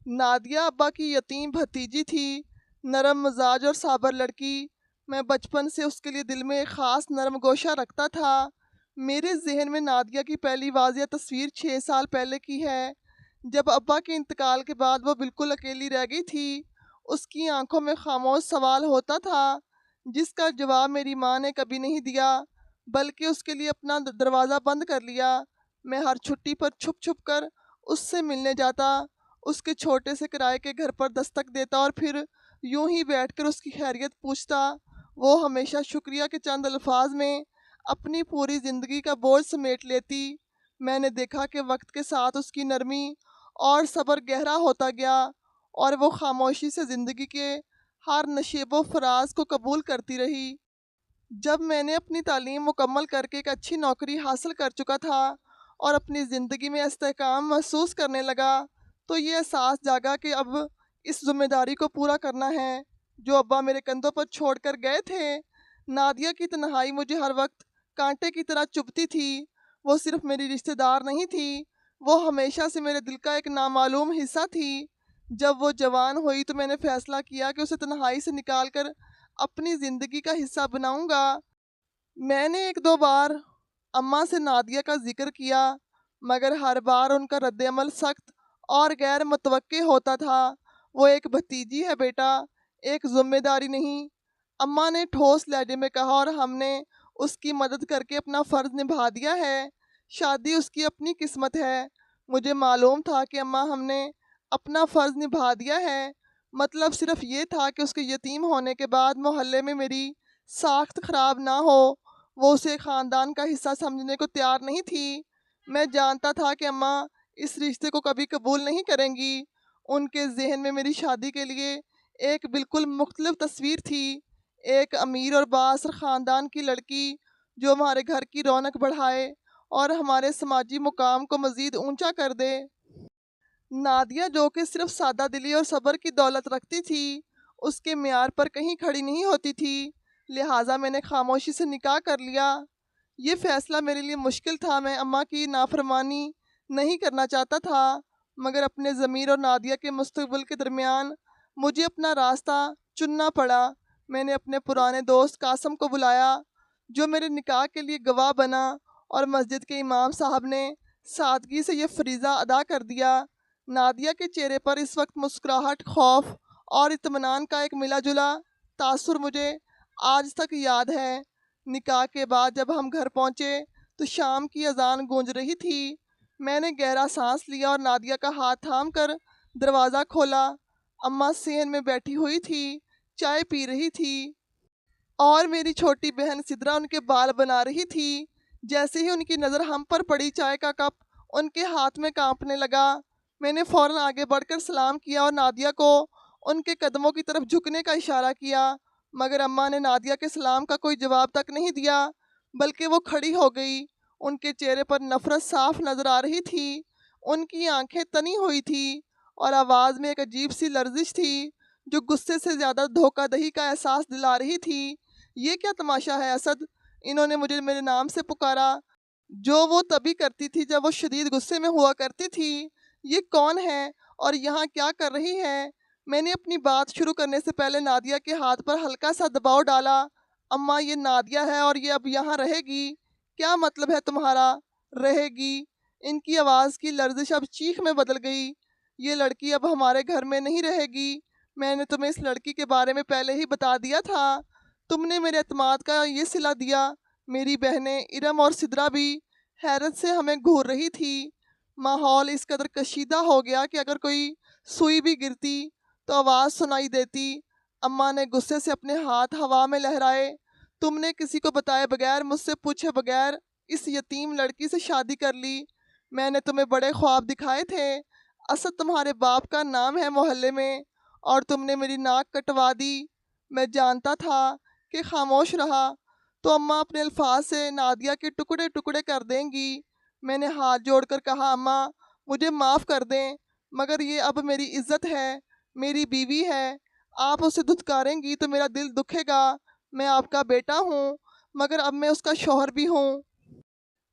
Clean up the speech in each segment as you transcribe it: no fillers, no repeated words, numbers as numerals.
Nadia ابا کی یتیم بھتیجی تھی، نرم مزاج اور صابر لڑکی۔ میں بچپن سے اس کے لیے دل میں ایک خاص نرم گوشہ رکھتا تھا۔ میرے ذہن میں نادیہ کی پہلی واضح تصویر 6 سال پہلے کی ہے، جب ابا کے انتقال کے بعد وہ بالکل اکیلی رہ گئی تھی۔ اس کی آنکھوں میں خاموش سوال ہوتا تھا، جس کا جواب میری ماں نے کبھی نہیں دیا، بلکہ اس کے لیے اپنا دروازہ بند کر لیا۔ میں ہر چھٹی پر چھپ چھپ کر اس سے ملنے جاتا، اس کے چھوٹے سے کرائے کے گھر پر دستک دیتا اور پھر یوں ہی بیٹھ کر اس کی خیریت پوچھتا۔ وہ ہمیشہ شکریہ کے چند الفاظ میں اپنی پوری زندگی کا بوجھ سمیٹ لیتی۔ میں نے دیکھا کہ وقت کے ساتھ اس کی نرمی اور صبر گہرا ہوتا گیا، اور وہ خاموشی سے زندگی کے ہر نشیب و فراز کو قبول کرتی رہی۔ جب میں نے اپنی تعلیم مکمل کر کے ایک اچھی نوکری حاصل کر چکا تھا اور اپنی زندگی میں استحکام محسوس کرنے لگا، تو یہ احساس جاگا کہ اب اس ذمہ داری کو پورا کرنا ہے جو ابا میرے کندھوں پر چھوڑ کر گئے تھے۔ نادیہ کی تنہائی مجھے ہر وقت کانٹے کی طرح چبھتی تھی۔ وہ صرف میری رشتہ دار نہیں تھی، وہ ہمیشہ سے میرے دل کا ایک نامعلوم حصہ تھی۔ جب وہ جوان ہوئی تو میں نے فیصلہ کیا کہ اسے تنہائی سے نکال کر اپنی زندگی کا حصہ بناؤں گا۔ میں نے ایک دو بار اماں سے نادیہ کا ذکر کیا، مگر ہر بار ان کا رد عمل سخت اور غیر متوقع ہوتا تھا۔ وہ ایک بھتیجی ہے بیٹا، ایک ذمہ داری نہیں، اماں نے ٹھوس لہجے میں کہا، اور ہم نے اس کی مدد کر کے اپنا فرض نبھا دیا ہے۔ شادی اس کی اپنی قسمت ہے۔ مجھے معلوم تھا کہ اماں ہم نے اپنا فرض نبھا دیا ہے، مطلب صرف یہ تھا کہ اس کے یتیم ہونے کے بعد محلے میں میری ساکھ خراب نہ ہو۔ وہ اسے خاندان کا حصہ سمجھنے کو تیار نہیں تھی۔ میں جانتا تھا کہ اماں اس رشتے کو کبھی قبول نہیں کریں گی۔ ان کے ذہن میں میری شادی کے لیے ایک بالکل مختلف تصویر تھی، ایک امیر اور بااثر خاندان کی لڑکی جو ہمارے گھر کی رونق بڑھائے اور ہمارے سماجی مقام کو مزید اونچا کر دے۔ نادیہ جو کہ صرف سادہ دلی اور صبر کی دولت رکھتی تھی، اس کے معیار پر کہیں کھڑی نہیں ہوتی تھی، لہٰذا میں نے خاموشی سے نکاح کر لیا۔ یہ فیصلہ میرے لیے مشکل تھا، میں اماں کی نافرمانی نہیں کرنا چاہتا تھا، مگر اپنے ضمیر اور نادیہ کے مستقبل کے درمیان مجھے اپنا راستہ چننا پڑا۔ میں نے اپنے پرانے دوست قاسم کو بلایا، جو میرے نکاح کے لیے گواہ بنا، اور مسجد کے امام صاحب نے سادگی سے یہ فریضہ ادا کر دیا۔ نادیہ کے چہرے پر اس وقت مسکراہٹ، خوف اور اطمینان کا ایک ملا جلا تاثر مجھے آج تک یاد ہے۔ نکاح کے بعد جب ہم گھر پہنچے تو شام کی اذان گونج رہی تھی۔ میں نے گہرا سانس لیا اور نادیہ کا ہاتھ تھام کر دروازہ کھولا۔ اماں صحن میں بیٹھی ہوئی تھی، چائے پی رہی تھی، اور میری چھوٹی بہن سدرا ان کے بال بنا رہی تھی۔ جیسے ہی ان کی نظر ہم پر پڑی، چائے کا کپ ان کے ہاتھ میں کانپنے لگا۔ میں نے فوراً آگے بڑھ کر سلام کیا اور نادیہ کو ان کے قدموں کی طرف جھکنے کا اشارہ کیا، مگر اماں نے نادیہ کے سلام کا کوئی جواب تک نہیں دیا، بلکہ وہ کھڑی ہو گئی۔ ان کے چہرے پر نفرت صاف نظر آ رہی تھی، ان کی آنکھیں تنی ہوئی تھی، اور آواز میں ایک عجیب سی لرزش تھی جو غصے سے زیادہ دھوکہ دہی کا احساس دلا رہی تھی۔ یہ کیا تماشا ہے اسد؟ انہوں نے مجھے میرے نام سے پکارا، جو وہ تبھی کرتی تھی جب وہ شدید غصے میں ہوا کرتی تھی۔ یہ کون ہے اور یہاں کیا کر رہی ہے؟ میں نے اپنی بات شروع کرنے سے پہلے نادیہ کے ہاتھ پر ہلکا سا دباؤ ڈالا۔ اماں، یہ نادیہ ہے اور یہ اب یہاں رہے گی۔ کیا مطلب ہے تمہارا رہے گی؟ ان کی آواز کی لرزش اب چیخ میں بدل گئی۔ یہ لڑکی اب ہمارے گھر میں نہیں رہے گی۔ میں نے تمہیں اس لڑکی کے بارے میں پہلے ہی بتا دیا تھا۔ تم نے میرے اعتماد کا یہ صلہ دیا۔ میری بہنیں ارم اور سدرا بھی حیرت سے ہمیں گھور رہی تھی۔ ماحول اس قدر کشیدہ ہو گیا کہ اگر کوئی سوئی بھی گرتی تو آواز سنائی دیتی۔ اماں نے غصے سے اپنے ہاتھ ہوا میں لہرائے۔ تم نے کسی کو بتائے بغیر، مجھ سے پوچھے بغیر اس یتیم لڑکی سے شادی کر لی۔ میں نے تمہیں بڑے خواب دکھائے تھے۔ اسد تمہارے باپ کا نام ہے محلے میں، اور تم نے میری ناک کٹوا دی۔ میں جانتا تھا کہ خاموش رہا تو اماں اپنے الفاظ سے نادیہ کے ٹکڑے ٹکڑے کر دیں گی۔ میں نے ہاتھ جوڑ کر کہا، اماں مجھے معاف کر دیں، مگر یہ اب میری عزت ہے، میری بیوی ہے۔ آپ اسے دھتکاریں گی تو میرا دل دکھے گا۔ میں آپ کا بیٹا ہوں، مگر اب میں اس کا شوہر بھی ہوں۔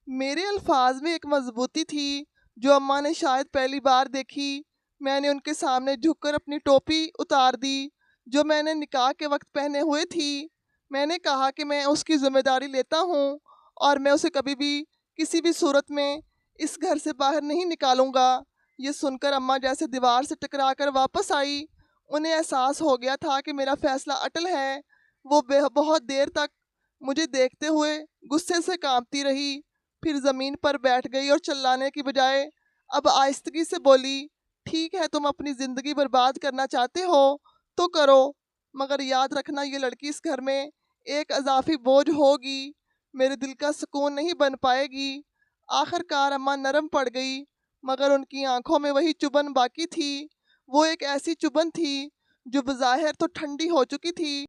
میرے الفاظ میں ایک مضبوطی تھی جو اماں نے شاید پہلی بار دیکھی۔ میں نے ان کے سامنے جھک کر اپنی ٹوپی اتار دی جو میں نے نکاح کے وقت پہنے ہوئے تھی۔ میں نے کہا کہ میں اس کی ذمہ داری لیتا ہوں اور میں اسے کبھی بھی کسی بھی صورت میں اس گھر سے باہر نہیں نکالوں گا۔ یہ سن کر اماں جیسے دیوار سے ٹکرا کر واپس آئی۔ انہیں احساس ہو گیا تھا کہ میرا فیصلہ اٹل ہے۔ وہ بہت دیر تک مجھے دیکھتے ہوئے غصے سے کانپتی رہی، پھر زمین پر بیٹھ گئی اور چلانے کی بجائے اب آہستگی سے بولی، ٹھیک ہے، تم اپنی زندگی برباد کرنا چاہتے ہو تو کرو، مگر یاد رکھنا یہ لڑکی اس گھر میں ایک اضافی بوجھ ہوگی، میرے دل کا سکون نہیں بن پائے گی۔ آخر کار اماں نرم پڑ گئی، مگر ان کی آنکھوں میں وہی چبھن باقی تھی۔ وہ ایک ایسی چبھن تھی جو بظاہر تو ٹھنڈی ہو چکی تھی،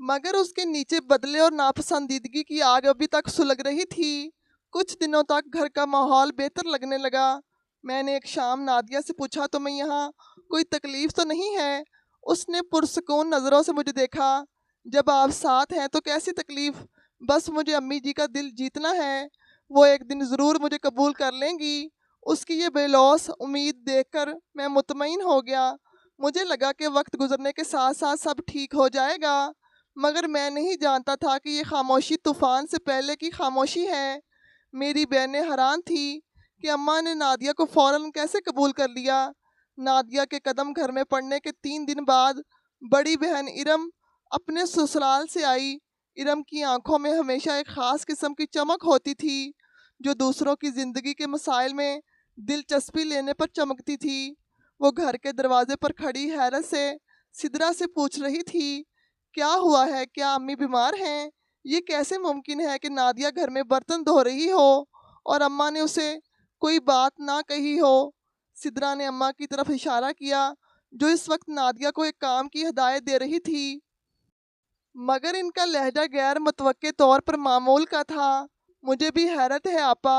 مگر اس کے نیچے بدلے اور ناپسندیدگی کی آگ ابھی تک سلگ رہی تھی۔ کچھ دنوں تک گھر کا ماحول بہتر لگنے لگا۔ میں نے ایک شام نادیہ سے پوچھا، تمہیں یہاں کوئی تکلیف تو نہیں ہے؟ اس نے پرسکون نظروں سے مجھے دیکھا، جب آپ ساتھ ہیں تو کیسی تکلیف، بس مجھے امی جی کا دل جیتنا ہے، وہ ایک دن ضرور مجھے قبول کر لیں گی۔ اس کی یہ بے لوث امید دیکھ کر میں مطمئن ہو گیا۔ مجھے لگا کہ وقت گزرنے کے ساتھ ساتھ سب ٹھیک ہو جائے گا، مگر میں نہیں جانتا تھا کہ یہ خاموشی طوفان سے پہلے کی خاموشی ہے۔ میری بہنیں حیران تھی کہ اماں نے نادیہ کو فوراً کیسے قبول کر لیا۔ نادیہ کے قدم گھر میں پڑنے کے 3 دن بعد بڑی بہن ارم اپنے سسرال سے آئی۔ ارم کی آنکھوں میں ہمیشہ ایک خاص قسم کی چمک ہوتی تھی جو دوسروں کی زندگی کے مسائل میں دلچسپی لینے پر چمکتی تھی۔ وہ گھر کے دروازے پر کھڑی حیرت سے سدرا سے پوچھ رہی تھی، کیا ہوا ہے؟ کیا امی بیمار ہیں؟ یہ کیسے ممکن ہے کہ نادیہ گھر میں برتن دھو رہی ہو اور اماں نے اسے کوئی بات نہ کہی ہو؟ سدرا نے اماں کی طرف اشارہ کیا جو اس وقت نادیہ کو ایک کام کی ہدایت دے رہی تھی، مگر ان کا لہجہ غیر متوقع طور پر معمول کا تھا۔ مجھے بھی حیرت ہے آپا،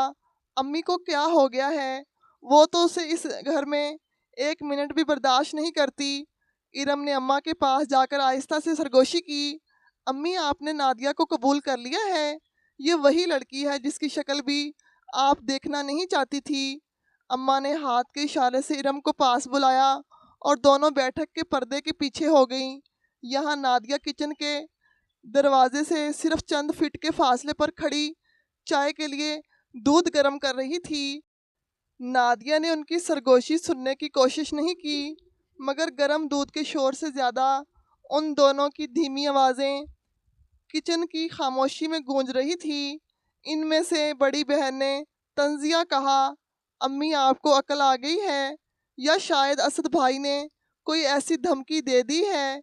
امی کو کیا ہو گیا ہے؟ وہ تو اسے اس گھر میں 1 منٹ بھی برداشت نہیں کرتی۔ ارم نے اماں کے پاس جا کر آہستہ سے سرگوشی کی، امی آپ نے نادیہ کو قبول کر لیا ہے؟ یہ وہی لڑکی ہے جس کی شکل بھی آپ دیکھنا نہیں چاہتی تھی۔ اماں نے ہاتھ کے اشارے سے ارم کو پاس بلایا اور دونوں بیٹھک کے پردے کے پیچھے ہو گئیں۔ یہاں نادیہ کچن کے دروازے سے صرف چند فٹ کے فاصلے پر کھڑی چائے کے لیے دودھ گرم کر رہی تھی۔ نادیہ نے ان کی سرگوشی سننے کی کوشش نہیں کی، مگر گرم دودھ کے شور سے زیادہ ان دونوں کی دھیمی آوازیں کچن کی خاموشی میں گونج رہی تھی۔ ان میں سے بڑی بہن نے طنزیہ کہا، امی آپ کو عقل آ گئی ہے، یا شاید اسد بھائی نے کوئی ایسی دھمکی دے دی ہے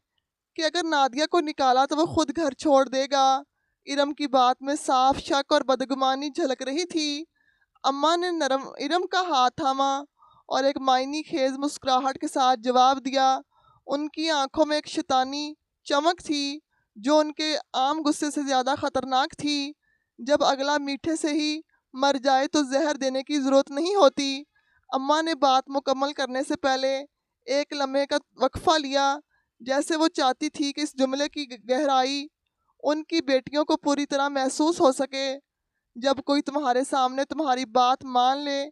کہ اگر نادیہ کو نکالا تو وہ خود گھر چھوڑ دے گا۔ ارم کی بات میں صاف شک اور بدگمانی جھلک رہی تھی۔ اماں نے ارم کا ہاتھ تھاما اور ایک معنی خیز مسکراہٹ کے ساتھ جواب دیا۔ ان کی آنکھوں میں ایک شیطانی چمک تھی جو ان کے عام غصے سے زیادہ خطرناک تھی۔ جب اگلا میٹھے سے ہی مر جائے تو زہر دینے کی ضرورت نہیں ہوتی۔ اماں نے بات مکمل کرنے سے پہلے ایک لمحے کا وقفہ لیا، جیسے وہ چاہتی تھی کہ اس جملے کی گہرائی ان کی بیٹیوں کو پوری طرح محسوس ہو سکے۔ جب کوئی تمہارے سامنے تمہاری بات مان لے،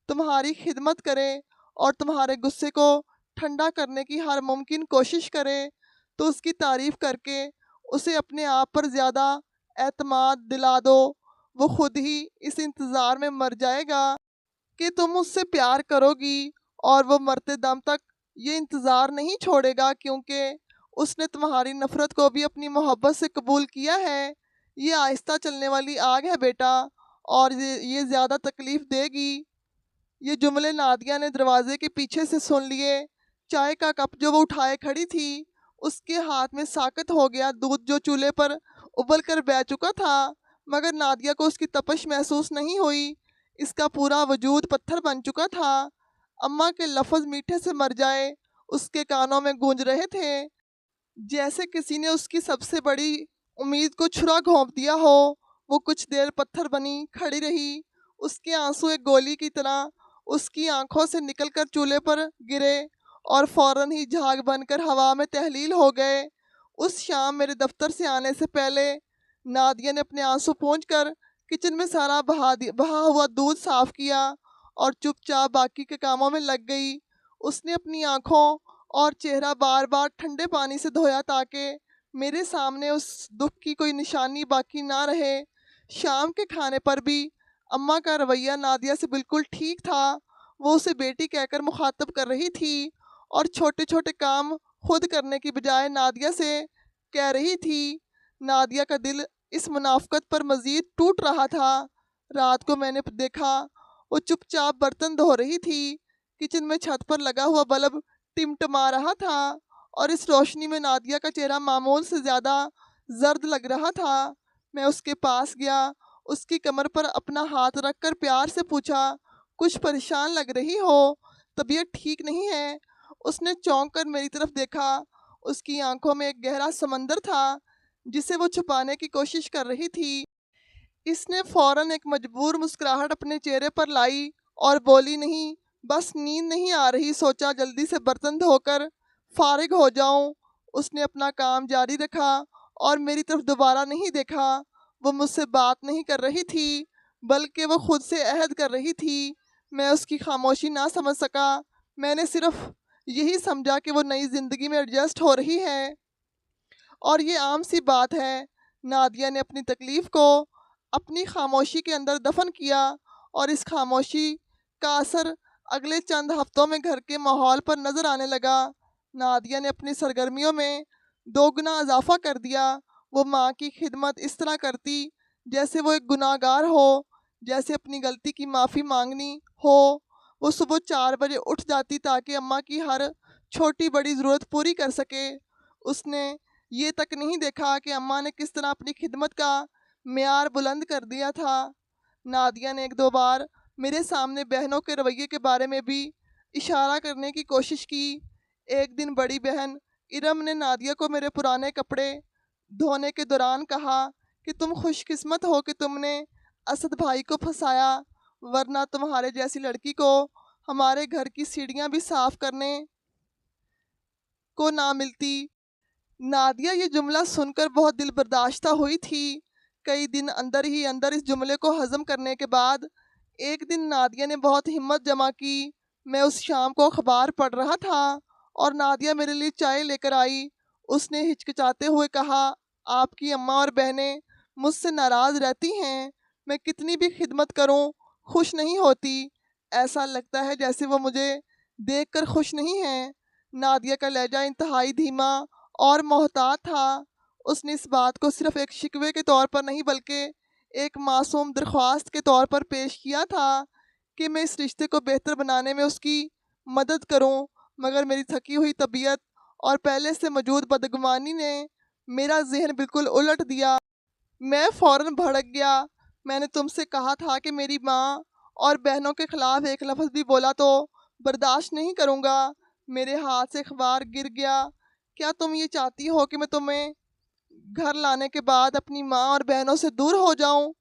تمہاری خدمت کرے اور تمہارے غصے کو ٹھنڈا کرنے کی ہر ممکن کوشش کرے تو اس کی تعریف کر کے اسے اپنے آپ پر زیادہ اعتماد دلا دو۔ وہ خود ہی اس انتظار میں مر جائے گا کہ تم اس سے پیار کرو گی، اور وہ مرتے دم تک یہ انتظار نہیں چھوڑے گا، کیونکہ اس نے تمہاری نفرت کو بھی اپنی محبت سے قبول کیا ہے۔ یہ آہستہ چلنے والی آگ ہے بیٹا، اور یہ زیادہ تکلیف دے گی۔ یہ جملے نادیہ نے دروازے کے پیچھے سے سن لیے۔ چائے کا کپ جو وہ اٹھائے کھڑی تھی اس کے ہاتھ میں ساکت ہو گیا۔ دودھ جو چولہے پر ابل کر بہہ چکا تھا، مگر نادیہ کو اس کی تپش محسوس نہیں ہوئی۔ اس کا پورا وجود پتھر بن چکا تھا۔ اماں کے لفظ میٹھے سے مر جائے اس کے کانوں میں گونج رہے تھے، جیسے کسی نے اس کی سب سے بڑی امید کو چھرا گھونپ دیا ہو۔ وہ کچھ دیر پتھر بنی کھڑی رہی، اس کے آنسو ایک گولی کی طرح اس کی آنکھوں سے نکل کر چولہے پر گرے اور فوراً ہی جھاگ بن کر ہوا میں تحلیل ہو گئے۔ اس شام میرے دفتر سے آنے سے پہلے نادیہ نے اپنے آنسو پونچھ کر کچن میں سارا بہا ہوا دودھ صاف کیا اور چپ چاپ باقی کے کاموں میں لگ گئی۔ اس نے اپنی آنکھوں اور چہرہ بار بار ٹھنڈے پانی سے دھویا تاکہ میرے سامنے اس دکھ کی کوئی نشانی باقی نہ رہے۔ شام کے کھانے پر بھی اماں کا رویہ نادیہ سے بالکل ٹھیک تھا۔ وہ اسے بیٹی کہہ کر مخاطب کر رہی تھی اور چھوٹے چھوٹے کام خود کرنے کی بجائے نادیہ سے کہہ رہی تھی۔ نادیہ کا دل اس منافقت پر مزید ٹوٹ رہا تھا۔ رات کو میں نے دیکھا وہ چپ چاپ برتن دھو رہی تھی۔ کچن میں چھت پر لگا ہوا بلب ٹمٹما رہا تھا اور اس روشنی میں نادیہ کا چہرہ معمول سے زیادہ زرد لگ رہا تھا۔ میں اس کے پاس گیا، اس کی کمر پر اپنا ہاتھ رکھ کر پیار سے پوچھا، کچھ پریشان لگ رہی ہو؟ طبیعت ٹھیک نہیں ہے؟ اس نے چونک کر میری طرف دیکھا۔ اس کی آنکھوں میں ایک گہرا سمندر تھا جسے وہ چھپانے کی کوشش کر رہی تھی۔ اس نے فوراً ایک مجبور مسکراہٹ اپنے چہرے پر لائی اور بولی، نہیں، بس نیند نہیں آ رہی، سوچا جلدی سے برتن دھو کر فارغ ہو جاؤں۔ اس نے اپنا کام جاری رکھا اور میری طرف دوبارہ نہیں دیکھا۔ وہ مجھ سے بات نہیں کر رہی تھی بلکہ وہ خود سے عہد کر رہی تھی۔ میں اس کی خاموشی نہ سمجھ سکا۔ میں نے صرف یہی سمجھا کہ وہ نئی زندگی میں ایڈجسٹ ہو رہی ہے اور یہ عام سی بات ہے۔ نادیہ نے اپنی تکلیف کو اپنی خاموشی کے اندر دفن کیا اور اس خاموشی کا اثر اگلے چند ہفتوں میں گھر کے ماحول پر نظر آنے لگا۔ نادیہ نے اپنی سرگرمیوں میں دوگنا اضافہ کر دیا۔ وہ ماں کی خدمت اس طرح کرتی جیسے وہ ایک گناہ گار ہو، جیسے اپنی غلطی کی معافی مانگنی ہو۔ وہ صبح 4 بجے اٹھ جاتی تاکہ اماں کی ہر چھوٹی بڑی ضرورت پوری کر سکے۔ اس نے یہ تک نہیں دیکھا کہ اماں نے کس طرح اپنی خدمت کا معیار بلند کر دیا تھا۔ نادیہ نے ایک دو بار میرے سامنے بہنوں کے رویے کے بارے میں بھی اشارہ کرنے کی کوشش کی۔ ایک دن بڑی بہن ارم نے نادیہ کو میرے پرانے کپڑے دھونے کے دوران کہا کہ تم خوش قسمت ہو کہ تم نے اسد بھائی کو پھنسایا، ورنہ تمہارے جیسی لڑکی کو ہمارے گھر کی سیڑھیاں بھی صاف کرنے کو نہ ملتی۔ نادیہ یہ جملہ سن کر بہت دل برداشتہ ہوئی تھی۔ کئی دن اندر ہی اندر اس جملے کو ہضم کرنے کے بعد ایک دن نادیہ نے بہت ہمت جمع کی۔ میں اس شام کو اخبار پڑھ رہا تھا اور نادیہ میرے لیے چائے لے کر آئی۔ اس نے ہچکچاتے ہوئے کہا، آپ کی اماں اور بہنیں مجھ سے ناراض رہتی ہیں، میں کتنی بھی خدمت کروں خوش نہیں ہوتی، ایسا لگتا ہے جیسے وہ مجھے دیکھ کر خوش نہیں ہیں۔ نادیہ کا لہجہ انتہائی دھیما اور محتاط تھا۔ اس نے اس بات کو صرف ایک شکوے کے طور پر نہیں بلکہ ایک معصوم درخواست کے طور پر پیش کیا تھا کہ میں اس رشتے کو بہتر بنانے میں اس کی مدد کروں، مگر میری تھکی ہوئی طبیعت اور پہلے سے موجود بدگمانی نے میرا ذہن بالکل الٹ دیا۔ میں فوراً بھڑک گیا۔ میں نے تم سے کہا تھا کہ میری ماں اور بہنوں کے خلاف ایک لفظ بھی بولا تو برداشت نہیں کروں گا۔ میرے ہاتھ سے اخبار گر گیا۔ کیا تم یہ چاہتی ہو کہ میں تمہیں گھر لانے کے بعد اپنی ماں اور بہنوں سے دور ہو جاؤں؟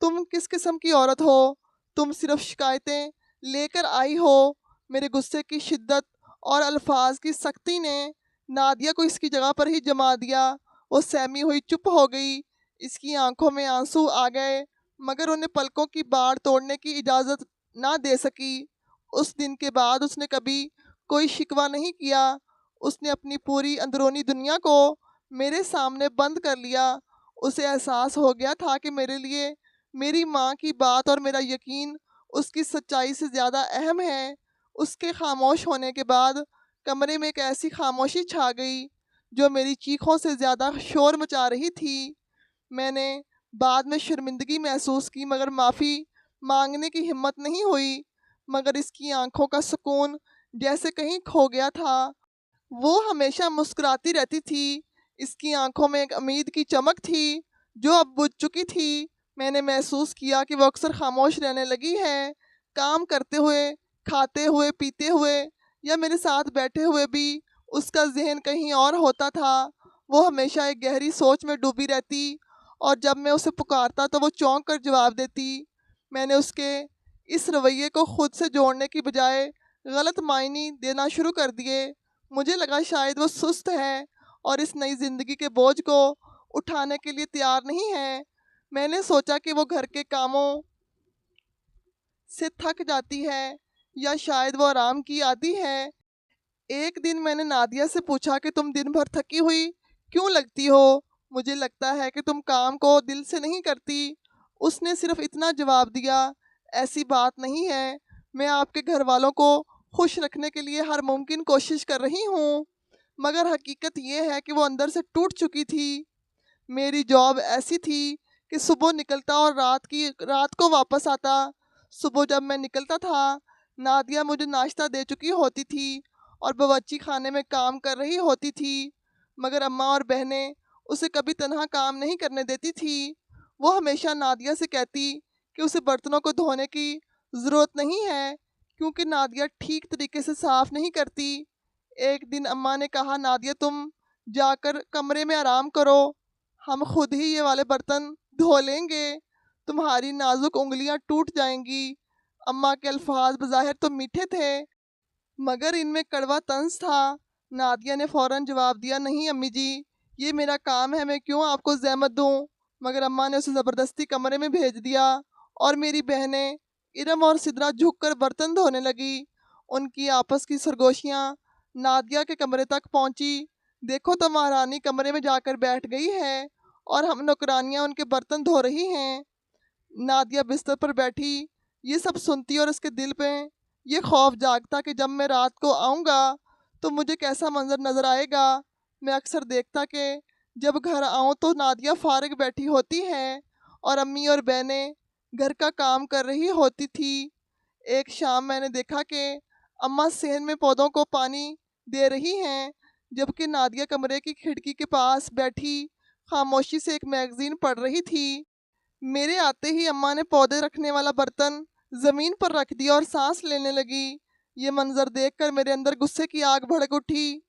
تم کس قسم کی عورت ہو؟ تم صرف شکایتیں لے کر آئی ہو۔ میرے غصے کی شدت اور الفاظ کی سختی نے نادیہ کو اس کی جگہ پر ہی جما دیا۔ وہ سہمی ہوئی چپ ہو گئی۔ اس کی آنکھوں میں آنسو آ گئے مگر انہیں پلکوں کی باڑ توڑنے کی اجازت نہ دے سکی۔ اس دن کے بعد اس نے کبھی کوئی شکوہ نہیں کیا۔ اس نے اپنی پوری اندرونی دنیا کو میرے سامنے بند کر لیا۔ اسے احساس ہو گیا تھا کہ میرے لیے میری ماں کی بات اور میرا یقین اس کی سچائی سے زیادہ اہم ہے۔ اس کے خاموش ہونے کے بعد کمرے میں ایک ایسی خاموشی چھا گئی جو میری چیخوں سے زیادہ شور مچا رہی تھی۔ میں نے بعد میں شرمندگی محسوس کی مگر معافی مانگنے کی ہمت نہیں ہوئی، مگر اس کی آنکھوں کا سکون جیسے کہیں کھو گیا تھا۔ وہ ہمیشہ مسکراتی رہتی تھی۔ اس کی آنکھوں میں ایک امید کی چمک تھی جو اب بجھ چکی تھی۔ میں نے محسوس کیا کہ وہ اکثر خاموش رہنے لگی ہے، کام کرتے ہوئے، کھاتے ہوئے، پیتے ہوئے یا میرے ساتھ بیٹھے ہوئے بھی اس کا ذہن کہیں اور ہوتا تھا۔ وہ ہمیشہ ایک گہری سوچ میں ڈوبی رہتی اور جب میں اسے پکارتا تو وہ چونک کر جواب دیتی۔ میں نے اس کے اس رویے کو خود سے جوڑنے کی بجائے غلط معنی دینا شروع کر دیے۔ مجھے لگا شاید وہ سست ہے اور اس نئی زندگی کے بوجھ کو اٹھانے کے لیے تیار نہیں ہے۔ میں نے سوچا کہ وہ گھر کے کاموں سے تھک جاتی ہے یا شاید وہ آرام کی عادی ہے۔ ایک دن میں نے نادیہ سے پوچھا کہ تم دن بھر تھکی ہوئی کیوں لگتی ہو؟ مجھے لگتا ہے کہ تم کام کو دل سے نہیں کرتی۔ اس نے صرف اتنا جواب دیا، ایسی بات نہیں ہے، میں آپ کے گھر والوں کو خوش رکھنے کے لیے ہر ممکن کوشش کر رہی ہوں، مگر حقیقت یہ ہے کہ وہ اندر سے ٹوٹ چکی تھی۔ میری جاب ایسی تھی کہ صبح نکلتا اور رات کو واپس آتا۔ صبح جب میں نکلتا تھا، نادیہ مجھے ناشتہ دے چکی ہوتی تھی اور باورچی خانے میں کام کر رہی ہوتی تھی، مگر اماں اور بہنیں اسے کبھی تنہا کام نہیں کرنے دیتی تھی۔ وہ ہمیشہ نادیہ سے کہتی کہ اسے برتنوں کو دھونے کی ضرورت نہیں ہے کیونکہ نادیہ ٹھیک طریقے سے صاف نہیں کرتی۔ ایک دن اماں نے کہا، نادیہ تم جا کر کمرے میں آرام کرو، ہم خود ہی یہ والے برتن دھو لیں گے، تمہاری نازک انگلیاں ٹوٹ جائیں گی۔ اماں کے الفاظ بظاہر تو میٹھے تھے مگر ان میں کڑوا طنز تھا۔ نادیہ نے فوراً جواب دیا، نہیں امی جی، یہ میرا کام ہے، میں کیوں آپ کو زحمت دوں؟ مگر اماں نے اسے زبردستی کمرے میں بھیج دیا اور میری بہنیں ارم اور سدرا جھک کر برتن دھونے لگی۔ ان کی آپس کی سرگوشیاں نادیہ کے کمرے تک پہنچی۔ دیکھو تو مہارانی کمرے میں جا کر بیٹھ گئی ہے اور ہم نوکرانیاں ان کے برتن دھو رہی ہیں۔ نادیہ بستر پر بیٹھی یہ سب سنتی اور اس کے دل پہ یہ خوف جاگتا کہ جب میں رات کو آؤں گا تو مجھے کیسا منظر نظر آئے گا۔ میں اکثر دیکھتا کہ جب گھر آؤں تو نادیہ فارغ بیٹھی ہوتی ہے اور امی اور بہنیں گھر کا کام کر رہی ہوتی تھی۔ ایک شام میں نے دیکھا کہ اماں صحن میں پودوں کو پانی دے رہی ہیں جبکہ نادیہ کمرے کی کھڑکی کے پاس بیٹھی خاموشی سے ایک میگزین پڑھ رہی تھی۔ میرے آتے ہی اماں نے پودے رکھنے والا برتن زمین پر رکھ دیا اور سانس لینے لگی۔ یہ منظر دیکھ کر میرے اندر غصے کی آگ بھڑک اٹھی۔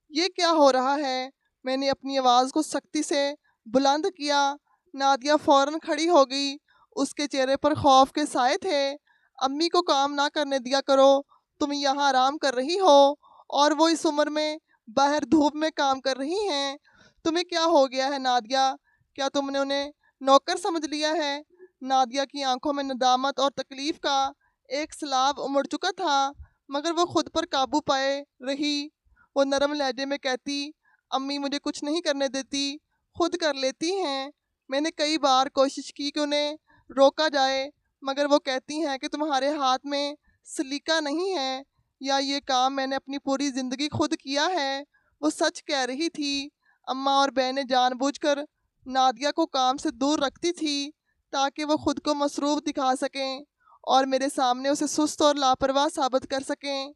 یہ کیا ہو رہا ہے؟ میں نے اپنی آواز کو سختی سے بلند کیا۔ نادیہ فوراً کھڑی ہو گئی، اس کے چہرے پر خوف کے سائے تھے۔ امی کو کام نہ کرنے دیا کرو، تم یہاں آرام کر رہی ہو اور وہ اس عمر میں باہر دھوپ میں کام کر رہی ہیں۔ تمہیں کیا ہو گیا ہے نادیہ؟ کیا تم نے انہیں نوکر سمجھ لیا ہے؟ نادیہ کی آنکھوں میں ندامت اور تکلیف کا ایک سیلاب امڑ چکا تھا مگر وہ خود پر قابو پائے رہی۔ وہ نرم لہجے میں کہتی، امی مجھے کچھ نہیں کرنے دیتی، خود کر لیتی ہیں۔ میں نے کئی بار کوشش کی کہ انہیں روکا جائے مگر وہ کہتی ہیں کہ تمہارے ہاتھ میں سلیقہ نہیں ہے یا یہ کام میں نے اپنی پوری زندگی خود کیا ہے۔ وہ سچ کہہ رہی تھی۔ اماں اور بہنیں جان بوجھ کر نادیہ کو کام سے دور رکھتی تھی تاکہ وہ خود کو مصروف دکھا سکیں اور میرے سامنے اسے سست اور لاپرواہ ثابت کر سکیں۔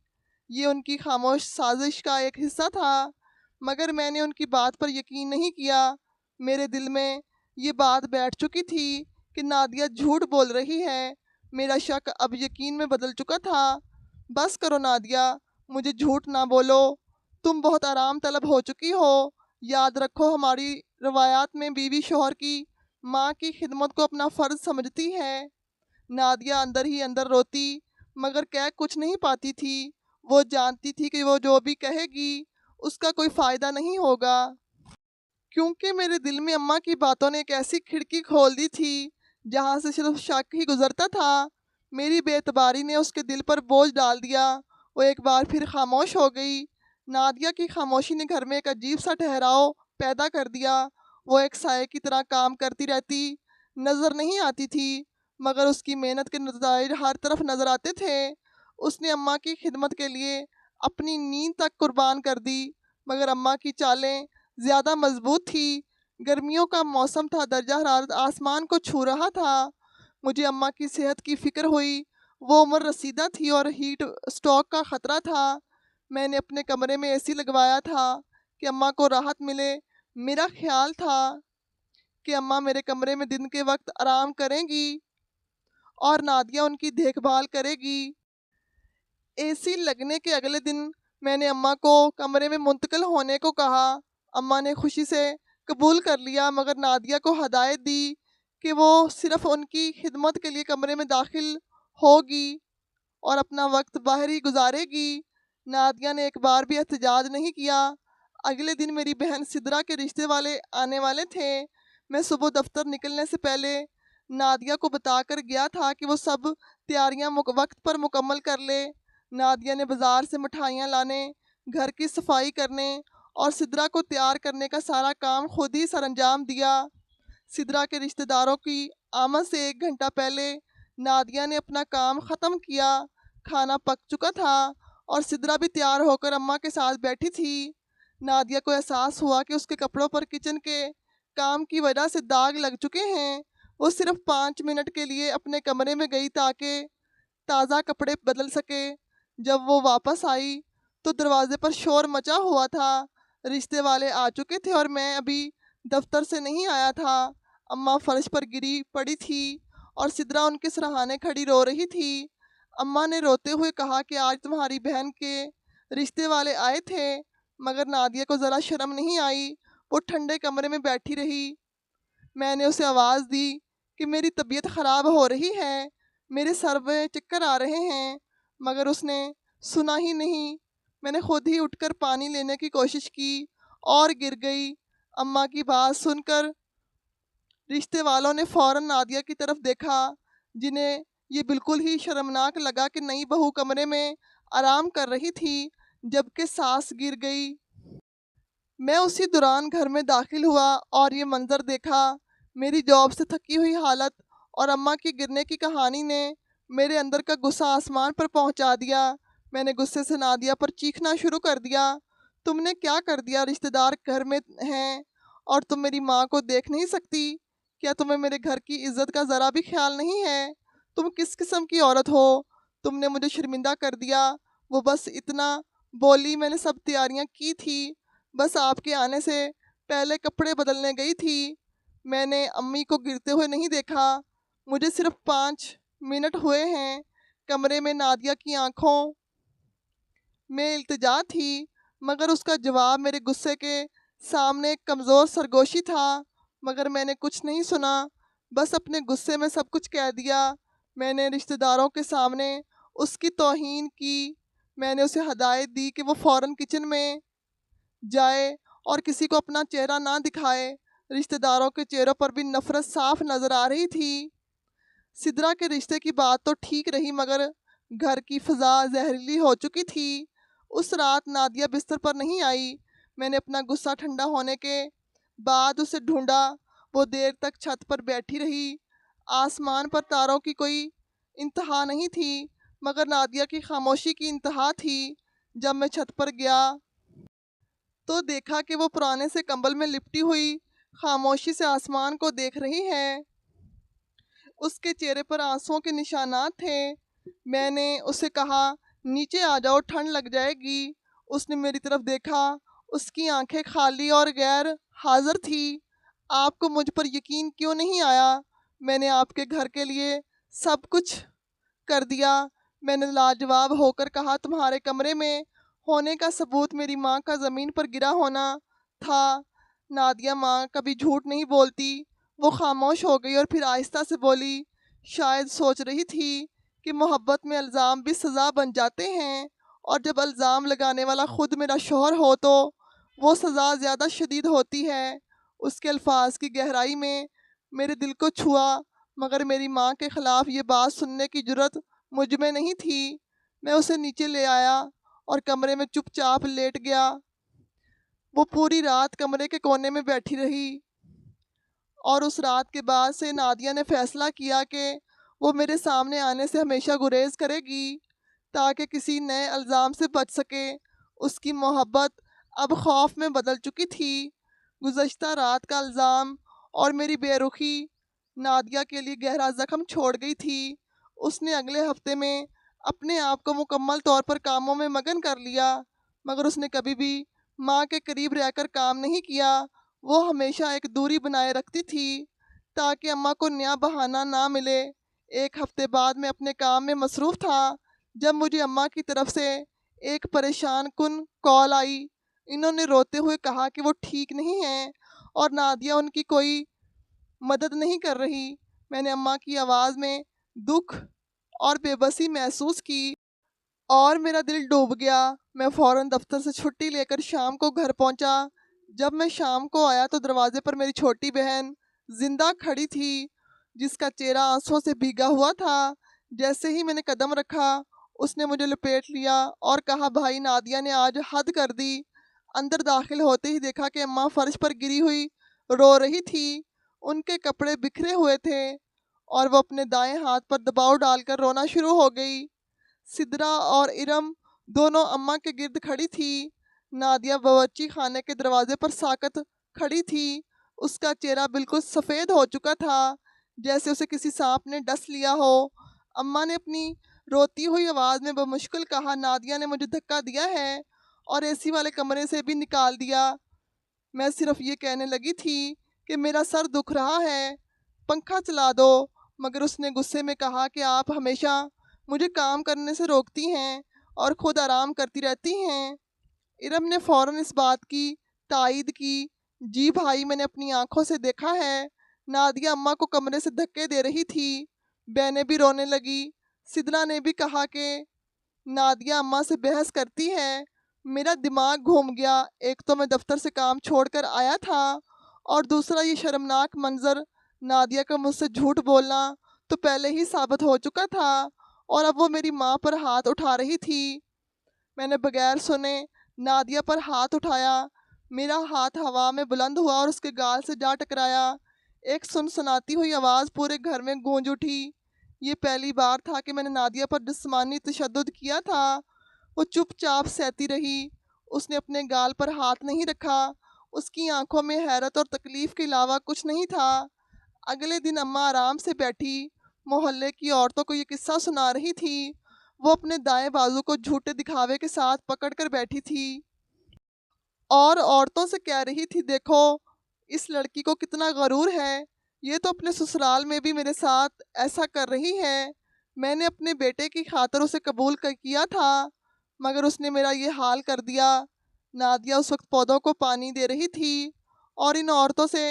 یہ ان کی خاموش سازش کا ایک حصہ تھا مگر میں نے ان کی بات پر یقین نہیں کیا۔ میرے دل میں یہ بات بیٹھ چکی تھی کہ نادیہ جھوٹ بول رہی ہے۔ میرا شک اب یقین میں بدل چکا تھا۔ بس کرو نادیہ، مجھے جھوٹ نہ بولو، تم بہت آرام طلب ہو چکی ہو۔ یاد رکھو ہماری روایات میں بیوی شوہر کی ماں کی خدمت کو اپنا فرض سمجھتی ہے۔ نادیہ اندر ہی اندر روتی مگر کہہ کچھ نہیں پاتی تھی۔ وہ جانتی تھی کہ وہ جو بھی کہے گی اس کا کوئی فائدہ نہیں ہوگا کیونکہ میرے دل میں اماں کی باتوں نے ایک ایسی کھڑکی کھول دی تھی جہاں سے صرف شک ہی گزرتا تھا۔ میری بے اعتباری نے اس کے دل پر بوجھ ڈال دیا۔ وہ ایک بار پھر خاموش ہو گئی۔ نادیہ کی خاموشی نے گھر میں ایک عجیب سا ٹھہراؤ پیدا کر دیا۔ وہ ایک سائے کی طرح کام کرتی رہتی، نظر نہیں آتی تھی مگر اس کی محنت کے نتائج ہر طرف نظر آتے تھے۔ اس نے اماں کی خدمت کے لیے اپنی نیند تک قربان کر دی مگر اماں کی چالیں زیادہ مضبوط تھی۔ گرمیوں کا موسم تھا، درجہ حرارت آسمان کو چھو رہا تھا۔ مجھے اماں کی صحت کی فکر ہوئی۔ وہ عمر رسیدہ تھی اور ہیٹ اسٹروک کا خطرہ تھا۔ میں نے اپنے کمرے میں اے سی لگوایا تھا کہ اماں کو راحت ملے۔ میرا خیال تھا کہ اماں میرے کمرے میں دن کے وقت آرام کریں گی اور نادیہ ان کی دیکھ بھال کرے گی۔ اے سی لگنے کے اگلے دن میں نے اماں کو کمرے میں منتقل ہونے کو کہا۔ اماں نے خوشی سے قبول کر لیا مگر نادیہ کو ہدایت دی کہ وہ صرف ان کی خدمت کے لیے کمرے میں داخل ہوگی اور اپنا وقت باہر ہی گزارے گی۔ نادیہ نے ایک بار بھی احتجاج نہیں کیا۔ اگلے دن میری بہن سدرا کے رشتے والے آنے والے تھے۔ میں صبح دفتر نکلنے سے پہلے نادیہ کو بتا کر گیا تھا کہ وہ سب تیاریاں وقت پر مکمل کر لے۔ نادیہ نے بازار سے مٹھائیاں لانے، گھر کی صفائی کرنے اور سدرا کو تیار کرنے کا سارا کام خود ہی سر انجام دیا۔ سدرا کے رشتہ داروں کی آمد سے 1 گھنٹہ پہلے نادیہ نے اپنا کام ختم کیا۔ کھانا پک چکا تھا اور سدرا بھی تیار ہو کر اماں کے ساتھ بیٹھی تھی۔ نادیہ کو احساس ہوا کہ اس کے کپڑوں پر کچن کے کام کی وجہ سے داغ لگ چکے ہیں۔ وہ صرف 5 منٹ کے لیے اپنے کمرے میں گئی تاکہ تازہ کپڑے بدل سکے۔ جب وہ واپس آئی تو دروازے پر شور مچا ہوا تھا۔ رشتے والے آ چکے تھے اور میں ابھی دفتر سے نہیں آیا تھا۔ اماں فرش پر گری پڑی تھی اور سدرا ان کے سرہانے کھڑی رو رہی تھی۔ اماں نے روتے ہوئے کہا کہ آج تمہاری بہن کے رشتے والے آئے تھے، مگر نادیہ کو ذرا شرم نہیں آئی۔ وہ ٹھنڈے کمرے میں بیٹھی رہی۔ میں نے اسے آواز دی کہ میری طبیعت خراب ہو رہی ہے، میرے سر میں چکر آ رہے ہیں، مگر اس نے سنا ہی نہیں۔ میں نے خود ہی اٹھ کر پانی لینے کی کوشش کی اور گر گئی۔ اماں کی بات سن کر رشتے والوں نے فوراً نادیہ کی طرف دیکھا، جنہیں یہ بالکل ہی شرمناک لگا کہ نئی بہو کمرے میں آرام کر رہی تھی جبکہ ساس گر گئی۔ میں اسی دوران گھر میں داخل ہوا اور یہ منظر دیکھا۔ میری جاب سے تھکی ہوئی حالت اور اماں کی گرنے کی کہانی نے میرے اندر کا غصہ آسمان پر پہنچا دیا۔ میں نے غصے سے نادیہ پر چیخنا شروع کر دیا، تم نے کیا کر دیا؟ رشتہ دار گھر میں ہیں اور تم میری ماں کو دیکھ نہیں سکتی؟ کیا تمہیں میرے گھر کی عزت کا ذرا بھی خیال نہیں ہے؟ تم کس قسم کی عورت ہو؟ تم نے مجھے شرمندہ کر دیا۔ وہ بس اتنا بولی۔ میں نے سب تیاریاں کی تھی، بس آپ کے آنے سے پہلے کپڑے بدلنے گئی تھی۔ میں نے امی کو گرتے ہوئے نہیں دیکھا۔ مجھے صرف 5 منٹ ہوئے ہیں۔ کمرے میں نادیہ کی آنکھوں میں التجا تھی، مگر اس کا جواب میرے غصے کے سامنے ایک کمزور سرگوشی تھا۔ مگر میں نے کچھ نہیں سنا، بس اپنے غصے میں سب کچھ کہہ دیا۔ میں نے رشتہ داروں کے سامنے اس کی توہین کی۔ میں نے اسے ہدایت دی کہ وہ فوراً کچن میں جائے اور کسی کو اپنا چہرہ نہ دکھائے۔ رشتہ داروں کے چہروں پر بھی نفرت صاف نظر آ رہی تھی۔ سدرا کے رشتے کی بات تو ٹھیک رہی، مگر گھر کی فضا زہریلی ہو چکی تھی۔ اس رات نادیہ بستر پر نہیں آئی۔ میں نے اپنا غصہ ٹھنڈا ہونے کے بعد اسے ڈھونڈا۔ وہ دیر تک چھت پر بیٹھی رہی۔ آسمان پر تاروں کی کوئی انتہا نہیں تھی، مگر نادیہ کی خاموشی کی انتہا تھی۔ جب میں چھت پر گیا تو دیکھا کہ وہ پرانے سے کمبل میں لپٹی ہوئی خاموشی سے آسمان کو دیکھ رہی ہے۔ اس کے چہرے پر آنسوؤں کے نشانات تھے۔ میں نے اسے کہا، نیچے آ جاؤ، ٹھنڈ لگ جائے گی۔ اس نے میری طرف دیکھا۔ اس کی آنکھیں خالی اور غیر حاضر تھی۔ آپ کو مجھ پر یقین کیوں نہیں آیا؟ میں نے آپ کے گھر کے لیے سب کچھ کر دیا۔ میں نے لاجواب ہو کر کہا، تمہارے کمرے میں ہونے کا ثبوت میری ماں کا زمین پر گرا ہونا تھا۔ نادیہ ماں کبھی جھوٹ نہیں بولتی۔ وہ خاموش ہو گئی اور پھر آہستہ سے بولی، شاید سوچ رہی تھی کہ محبت میں الزام بھی سزا بن جاتے ہیں، اور جب الزام لگانے والا خود میرا شوہر ہو تو وہ سزا زیادہ شدید ہوتی ہے۔ اس کے الفاظ کی گہرائی میں میرے دل کو چھوا، مگر میری ماں کے خلاف یہ بات سننے کی جرأت مجھ میں نہیں تھی۔ میں اسے نیچے لے آیا اور کمرے میں چپ چاپ لیٹ گیا۔ وہ پوری رات کمرے کے کونے میں بیٹھی رہی، اور اس رات کے بعد سے نادیہ نے فیصلہ کیا کہ وہ میرے سامنے آنے سے ہمیشہ گریز کرے گی تاکہ کسی نئے الزام سے بچ سکے۔ اس کی محبت اب خوف میں بدل چکی تھی۔ گزشتہ رات کا الزام اور میری بے رخی نادیہ کے لیے گہرا زخم چھوڑ گئی تھی۔ اس نے اگلے ہفتے میں اپنے آپ کو مکمل طور پر کاموں میں مگن کر لیا، مگر اس نے کبھی بھی ماں کے قریب رہ کر کام نہیں کیا۔ وہ ہمیشہ ایک دوری بنائے رکھتی تھی تاکہ اماں کو نیا بہانہ نہ ملے۔ 1 ہفتے بعد میں اپنے کام میں مصروف تھا جب مجھے اماں کی طرف سے ایک پریشان کن کال آئی۔ انہوں نے روتے ہوئے کہا کہ وہ ٹھیک نہیں ہیں اور نادیہ ان کی کوئی مدد نہیں کر رہی۔ میں نے اماں کی آواز میں دکھ اور بے بسی محسوس کی اور میرا دل ڈوب گیا۔ میں فوراً دفتر سے چھٹی لے کر شام کو گھر پہنچا۔ جب میں شام کو آیا تو دروازے پر میری چھوٹی بہن زندہ کھڑی تھی، جس کا چہرہ آنسوؤں سے بھیگا ہوا تھا۔ جیسے ہی میں نے قدم رکھا، اس نے مجھے لپیٹ لیا اور کہا بھائی نادیہ نے آج حد کر دی۔ اندر داخل ہوتے ہی دیکھا کہ اماں فرش پر گری ہوئی رو رہی تھی۔ ان کے کپڑے بکھرے ہوئے تھے اور وہ اپنے دائیں ہاتھ پر دباؤ ڈال کر رونا شروع ہو گئی۔ سدرا اور ارم دونوں اماں کے گرد کھڑی تھی۔ نادیہ باورچی خانے کے دروازے پر ساکت کھڑی تھی۔ اس کا چہرہ بالکل سفید ہو چکا تھا، جیسے اسے کسی سانپ نے ڈس لیا ہو۔ اماں نے اپنی روتی ہوئی آواز میں بمشکل کہا نادیہ نے مجھے دھکا دیا ہے اور اے سی والے کمرے سے بھی نکال دیا۔ میں صرف یہ کہنے لگی تھی کہ میرا سر دکھ رہا ہے، پنکھا چلا دو، مگر اس نے غصے میں کہا کہ آپ ہمیشہ مجھے کام کرنے سے روکتی ہیں اور خود آرام کرتی رہتی ہیں۔ ارم نے فوراً اس بات کی تائید کی، جی بھائی میں نے اپنی آنکھوں سے دیکھا ہے۔ نادیہ اماں کو کمرے سے دھکے دے رہی تھی۔ بہنیں بھی رونے لگی۔ سدرا نے بھی کہا کہ نادیہ اماں سے بحث کرتی ہے۔ میرا دماغ گھوم گیا، ایک تو میں دفتر سے کام چھوڑ کر آیا تھا اور دوسرا یہ شرمناک منظر، نادیہ کا مجھ سے جھوٹ بولنا تو پہلے ہی ثابت ہو چکا تھا اور اب وہ میری ماں پر ہاتھ اٹھا رہی تھی۔ میں نے بغیر سنے نادیہ پر ہاتھ اٹھایا۔ میرا ہاتھ ہوا میں بلند ہوا اور اس کے گال سے جا ٹکرایا۔ ایک سنسناتی ہوئی آواز پورے گھر میں گونج اٹھی۔ یہ پہلی بار تھا کہ میں نے نادیہ پر جسمانی تشدد کیا تھا۔ وہ چپ چاپ سہتی رہی۔ اس نے اپنے گال پر ہاتھ نہیں رکھا۔ اس کی آنکھوں میں حیرت اور تکلیف کے علاوہ کچھ نہیں تھا۔ اگلے دن اماں آرام سے بیٹھی محلے کی عورتوں کو یہ قصہ سنا رہی تھی۔ وہ اپنے دائیں بازو کو جھوٹے دکھاوے کے ساتھ پکڑ کر بیٹھی تھی اور عورتوں سے کہہ رہی تھی دیکھو اس لڑکی کو کتنا غرور ہے، یہ تو اپنے سسرال میں بھی میرے ساتھ ایسا کر رہی ہے۔ میں نے اپنے بیٹے کی خاطر اسے قبول کیا تھا مگر اس نے میرا یہ حال کر دیا۔ نادیہ اس وقت پودوں کو پانی دے رہی تھی اور ان عورتوں سے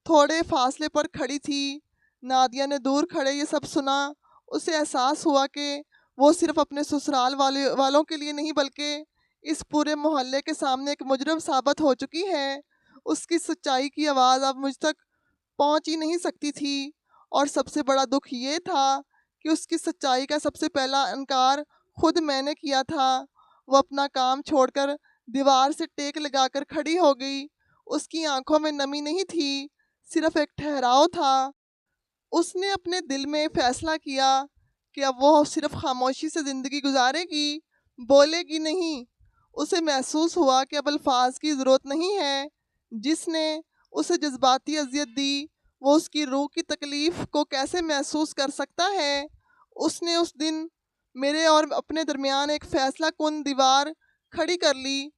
تھوڑے فاصلے پر کھڑی تھی۔ نادیہ نے دور کھڑے یہ سب سنا۔ اسے احساس ہوا کہ وہ صرف اپنے سسرال والوں کے لیے نہیں بلکہ اس پورے محلے کے سامنے ایک مجرم ثابت ہو چکی ہے۔ اس کی سچائی کی آواز اب مجھ تک پہنچ ہی نہیں سکتی تھی اور سب سے بڑا دکھ یہ تھا کہ اس کی سچائی کا سب سے پہلا انکار خود میں نے کیا تھا۔ وہ اپنا کام چھوڑ کر دیوار سے ٹیک لگا کر کھڑی ہو گئی۔ اس کی آنکھوں میں نمی نہیں تھی، صرف ایک ٹھہراؤ تھا۔ اس نے اپنے دل میں فیصلہ کیا کہ اب وہ صرف خاموشی سے زندگی گزارے گی، بولے گی نہیں۔ اسے محسوس ہوا کہ اب الفاظ کی ضرورت نہیں ہے۔ جس نے اسے جذباتی اذیت دی وہ اس کی روح کی تکلیف کو کیسے محسوس کر سکتا ہے۔ اس نے اس دن میرے اور اپنے درمیان ایک فیصلہ کن دیوار کھڑی کر لی۔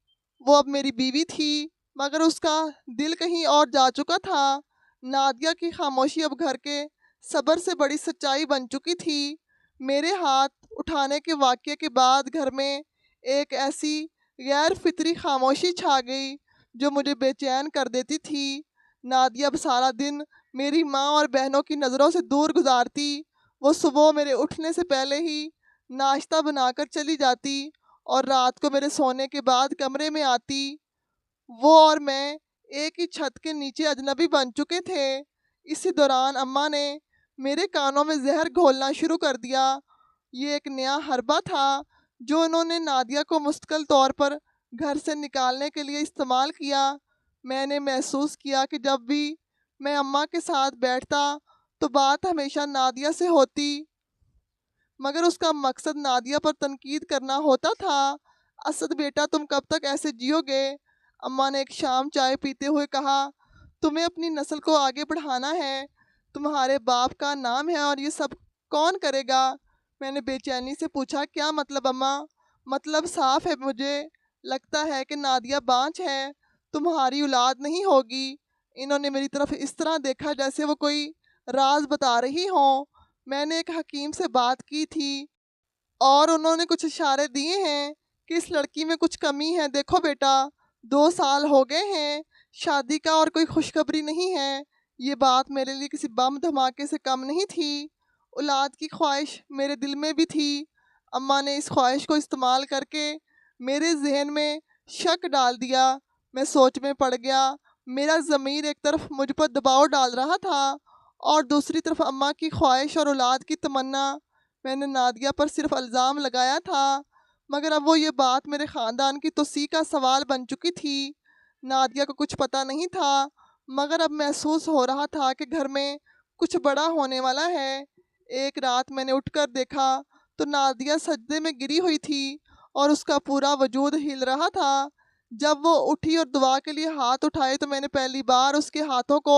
وہ اب میری بیوی تھی مگر اس کا دل کہیں اور جا چکا تھا۔ نادیہ کی خاموشی اب گھر کے صبر سے بڑی سچائی بن چکی تھی۔ میرے ہاتھ اٹھانے کے واقعے کے بعد گھر میں ایک ایسی غیر فطری خاموشی چھا گئی جو مجھے بے چین کر دیتی تھی۔ نادیہ اب سارا دن میری ماں اور بہنوں کی نظروں سے دور گزارتی۔ وہ صبح میرے اٹھنے سے پہلے ہی ناشتہ بنا کر چلی جاتی اور رات کو میرے سونے کے بعد کمرے میں آتی۔ وہ اور میں ایک ہی چھت کے نیچے اجنبی بن چکے تھے۔ اسی دوران اماں نے میرے کانوں میں زہر گھولنا شروع کر دیا۔ یہ ایک نیا حربہ تھا جو انہوں نے نادیہ کو مستقل طور پر گھر سے نکالنے کے لیے استعمال کیا۔ میں نے محسوس کیا کہ جب بھی میں اماں کے ساتھ بیٹھتا تو بات ہمیشہ نادیہ سے ہوتی مگر اس کا مقصد نادیہ پر تنقید کرنا ہوتا تھا۔ اسد بیٹا تم کب تک ایسے جیو گے؟ اماں نے ایک شام چائے پیتے ہوئے کہا، تمہیں اپنی نسل کو آگے بڑھانا ہے، تمہارے باپ کا نام ہے اور یہ سب کون کرے گا؟ میں نے بے چینی سے پوچھا، کیا مطلب اماں؟ مطلب صاف ہے، مجھے لگتا ہے کہ نادیہ بانجھ ہے، تمہاری اولاد نہیں ہوگی۔ انہوں نے میری طرف اس طرح دیکھا جیسے وہ کوئی راز بتا رہی ہوں۔ میں نے ایک حکیم سے بات کی تھی اور انہوں نے کچھ اشارے دیے ہیں کہ اس لڑکی میں کچھ کمی ہے۔ دیکھو بیٹا، 2 سال ہو گئے ہیں شادی کا اور کوئی خوشخبری نہیں ہے۔ یہ بات میرے لیے کسی بم دھماکے سے کم نہیں تھی۔ اولاد کی خواہش میرے دل میں بھی تھی۔ اماں نے اس خواہش کو استعمال کر کے میرے ذہن میں شک ڈال دیا۔ میں سوچ میں پڑ گیا۔ میرا ضمیر ایک طرف مجھ پر دباؤ ڈال رہا تھا اور دوسری طرف اماں کی خواہش اور اولاد کی تمنا میں نے نادیہ پر صرف الزام لگایا تھا، مگر اب وہ یہ بات میرے خاندان کی توسیع کا سوال بن چکی تھی۔ نادیہ کو کچھ پتہ نہیں تھا، مگر اب محسوس ہو رہا تھا کہ گھر میں کچھ بڑا ہونے والا ہے۔ ایک رات میں نے اٹھ کر دیکھا تو نادیہ سجدے میں گری ہوئی تھی اور اس کا پورا وجود ہل رہا تھا۔ جب وہ اٹھی اور دعا کے لیے ہاتھ اٹھائے تو میں نے پہلی بار اس کے ہاتھوں کو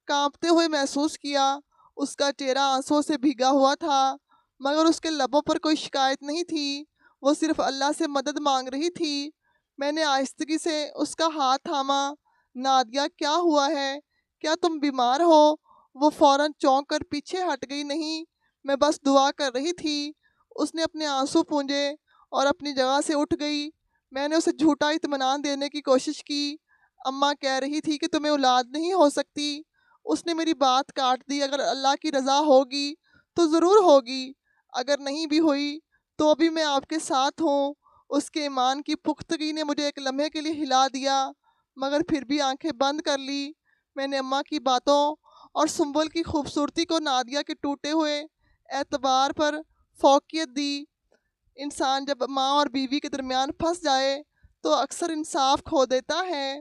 کانپتے ہوئے محسوس کیا۔ اس کا چہرہ آنسوؤں سے بھیگا ہوا تھا، مگر اس کے لبوں پر کوئی شکایت نہیں تھی، وہ صرف اللہ سے مدد مانگ رہی تھی۔ میں نے آہستگی سے اس کا ہاتھ تھاما۔ نادیہ، کیا ہوا ہے؟ کیا تم بیمار ہو؟ وہ فوراً چونک کر پیچھے ہٹ گئی۔ نہیں، میں بس دعا کر رہی تھی۔ اس نے اپنے آنسو پونجے اور اپنی جگہ سے اٹھ گئی۔ میں نے اسے جھوٹا اطمینان دینے کی کوشش کی۔ اماں کہہ رہی تھی کہ تمہیں اولاد نہیں ہو سکتی۔ اس نے میری بات کاٹ دی۔ اگر اللہ کی رضا ہوگی تو ضرور ہوگی، اگر نہیں بھی ہوئی تو بھی میں آپ کے ساتھ ہوں۔ اس کے ایمان کی پختگی نے مجھے ایک لمحے کے لیے ہلا دیا، مگر پھر بھی آنکھیں بند کر لی۔ میں نے اماں کی باتوں اور سنبل کی خوبصورتی کو نادیہ کے ٹوٹے ہوئے اعتبار پر فوقیت دی۔ انسان جب ماں اور بیوی کے درمیان پھنس جائے تو اکثر انصاف کھو دیتا ہے۔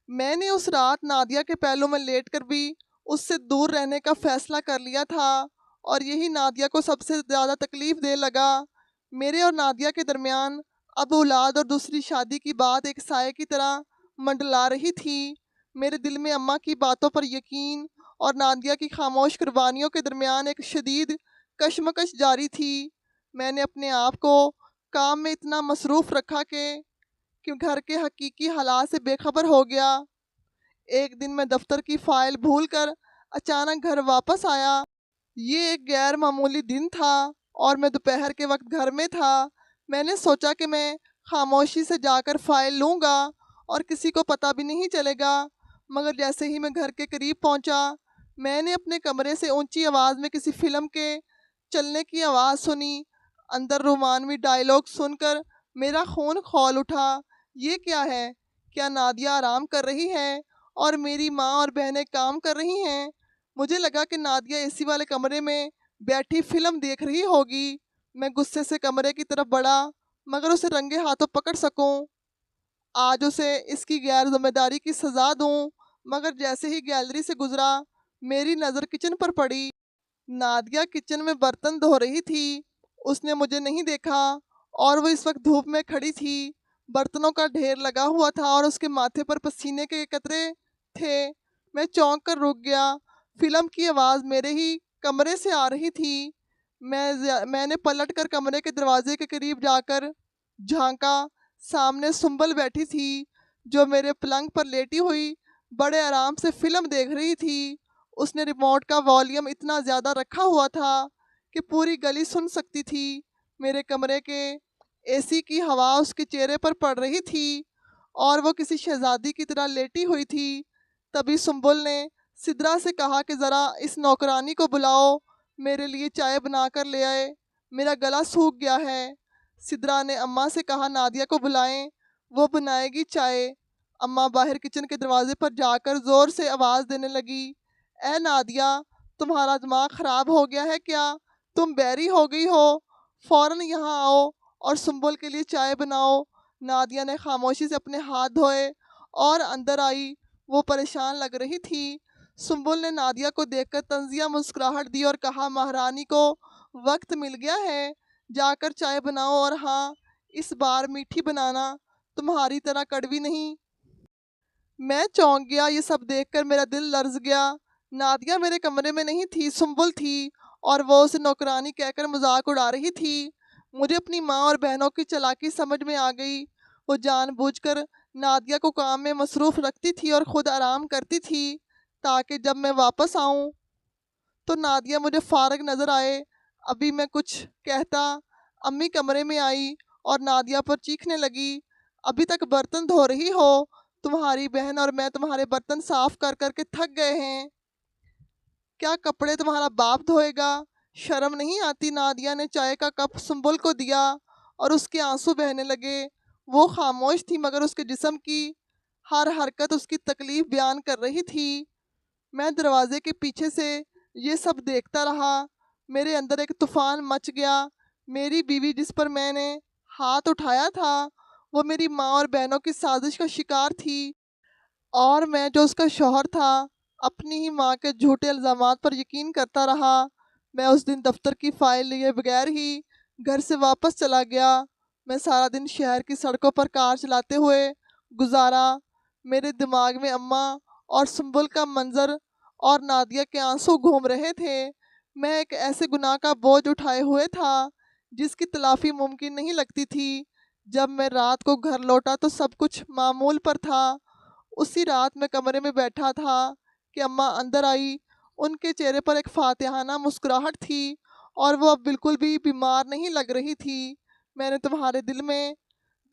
میں نے اس رات نادیہ کے پہلو میں لیٹ کر بھی اس سے دور رہنے کا فیصلہ کر لیا تھا، اور یہی نادیہ کو سب سے زیادہ تکلیف دے لگا۔ میرے اور نادیہ کے درمیان اب اولاد اور دوسری شادی کی بات ایک سائے کی طرح منڈلا رہی تھی۔ میرے دل میں اماں کی باتوں پر یقین اور نادیہ کی خاموش قربانیوں کے درمیان ایک شدید کشمکش جاری تھی۔ میں نے اپنے آپ کو کام میں اتنا مصروف رکھا کہ گھر کے حقیقی حالات سے بے خبر ہو گیا۔ ایک دن میں دفتر کی فائل بھول کر اچانک گھر واپس آیا۔ یہ ایک غیر معمولی دن تھا اور میں دوپہر کے وقت گھر میں تھا۔ میں نے سوچا کہ میں خاموشی سے جا کر فائل لوں گا اور کسی کو پتہ بھی نہیں چلے گا، مگر جیسے ہی میں گھر کے قریب پہنچا، میں نے اپنے کمرے سے اونچی آواز میں کسی فلم کے چلنے کی آواز سنی۔ اندر رومانوی ڈائیلاگ سن کر میرا خون کھول اٹھا۔ یہ کیا ہے؟ کیا نادیہ آرام کر رہی ہے اور میری ماں اور بہنیں کام کر رہی ہیں؟ مجھے لگا کہ نادیہ اے سی والے کمرے میں بیٹھی فلم دیکھ رہی ہوگی۔ میں غصے سے کمرے کی طرف بڑھا، مگر اسے رنگے ہاتھوں پکڑ سکوں، آج اسے اس کی غیر ذمہ داری کی سزا دوں۔ مگر جیسے ہی گیلری سے گزرا، میری نظر کچن پر پڑی۔ نادیہ کچن میں برتن دھو رہی تھی۔ اس نے مجھے نہیں دیکھا اور وہ اس وقت دھوپ میں کھڑی تھی۔ برتنوں کا ڈھیر لگا ہوا تھا اور اس کے ماتھے پر پسینے کے قطرے تھے۔ میں چونک کر رک گیا۔ فلم کی آواز میرے ہی کمرے سے آ رہی تھی۔ میں نے پلٹ کر کمرے کے دروازے کے قریب جا کر جھانکا۔ سامنے سنبل بیٹھی تھی، جو میرے پلنگ پر لیٹی ہوئی بڑے آرام سے فلم دیکھ رہی تھی۔ اس نے ریموٹ کا والیوم اتنا زیادہ رکھا ہوا تھا کہ پوری گلی سن سکتی تھی۔ میرے کمرے کے اے سی کی ہوا اس کے چہرے پر پڑ رہی تھی اور وہ کسی شہزادی کی طرح لیٹی ہوئی تھی۔ تبھی سنبل نے سدرا سے کہا کہ ذرا اس نوکرانی کو بلاؤ، میرے لیے چائے بنا کر لے آئے، میرا گلا سوکھ گیا ہے۔ سدرا نے اماں سے کہا نادیہ کو بلائیں، وہ بنائے گی چائے۔ اماں باہر کچن کے دروازے پر جا کر زور سے آواز دینے لگی، اے نادیہ، تمہارا دماغ خراب ہو گیا ہے کیا؟ تم بحری ہو گئی ہو؟ فوراً یہاں آؤ اور سنبل کے لیے چائے بناؤ۔ نادیہ نے خاموشی سے اپنے ہاتھ دھوئے اور اندر آئی۔ وہ پریشان لگ رہی تھی۔ سنبل نے نادیہ کو دیکھ کر طنزیہ مسکراہٹ دی اور کہا، مہارانی کو وقت مل گیا ہے، جا کر چائے بناؤ، اور ہاں، اس بار میٹھی بنانا، تمہاری طرح کڑوی نہیں۔ میں چونک گیا۔ یہ سب دیکھ کر میرا دل لرز گیا۔ نادیہ میرے کمرے میں نہیں تھی، سنبل تھی، اور وہ اسے نوکرانی کہہ کر مذاق اڑا رہی تھی۔ مجھے اپنی ماں اور بہنوں کی چالاکی سمجھ میں آ گئی۔ وہ جان بوجھ کر نادیہ کو کام میں مصروف رکھتی تھی اور خود آرام کرتی تھی، تاکہ جب میں واپس آؤں تو نادیہ مجھے فارغ نظر آئے۔ ابھی میں کچھ کہتا، امی کمرے میں آئی اور نادیہ پر چیخنے لگی، ابھی تک برتن دھو رہی ہو؟ تمہاری بہن اور میں تمہارے برتن صاف کر کر کے تھک گئے ہیں۔ کیا کپڑے تمہارا باپ دھوئے گا؟ شرم نہیں آتی؟ نادیہ نے چائے کا کپ سنبل کو دیا اور اس کے آنسو بہنے لگے۔ وہ خاموش تھی، مگر اس کے جسم کی ہر حرکت اس کی تکلیف بیان کر رہی تھی۔ میں دروازے کے پیچھے سے یہ سب دیکھتا رہا۔ میرے اندر ایک طوفان مچ گیا۔ میری بیوی جس پر میں نے ہاتھ اٹھایا تھا وہ میری ماں اور بہنوں کی سازش کا شکار تھی، اور میں جو اس کا شوہر تھا اپنی ہی ماں کے جھوٹے الزامات پر یقین کرتا رہا۔ میں اس دن دفتر کی فائل لیے بغیر ہی گھر سے واپس چلا گیا۔ میں سارا دن شہر کی سڑکوں پر کار چلاتے ہوئے گزارا۔ میرے دماغ میں اماں اور سنبل کا منظر اور نادیہ کے آنسو گھوم رہے تھے۔ میں ایک ایسے گناہ کا بوجھ اٹھائے ہوئے تھا جس کی تلافی ممکن نہیں لگتی تھی۔ جب میں رات کو گھر لوٹا تو سب کچھ معمول پر تھا۔ اسی رات میں کمرے میں بیٹھا تھا کہ اماں اندر آئی۔ ان کے چہرے پر ایک فاتحانہ مسکراہٹ تھی اور وہ اب بالکل بھی بیمار نہیں لگ رہی تھی۔ میں نے تمہارے دل میں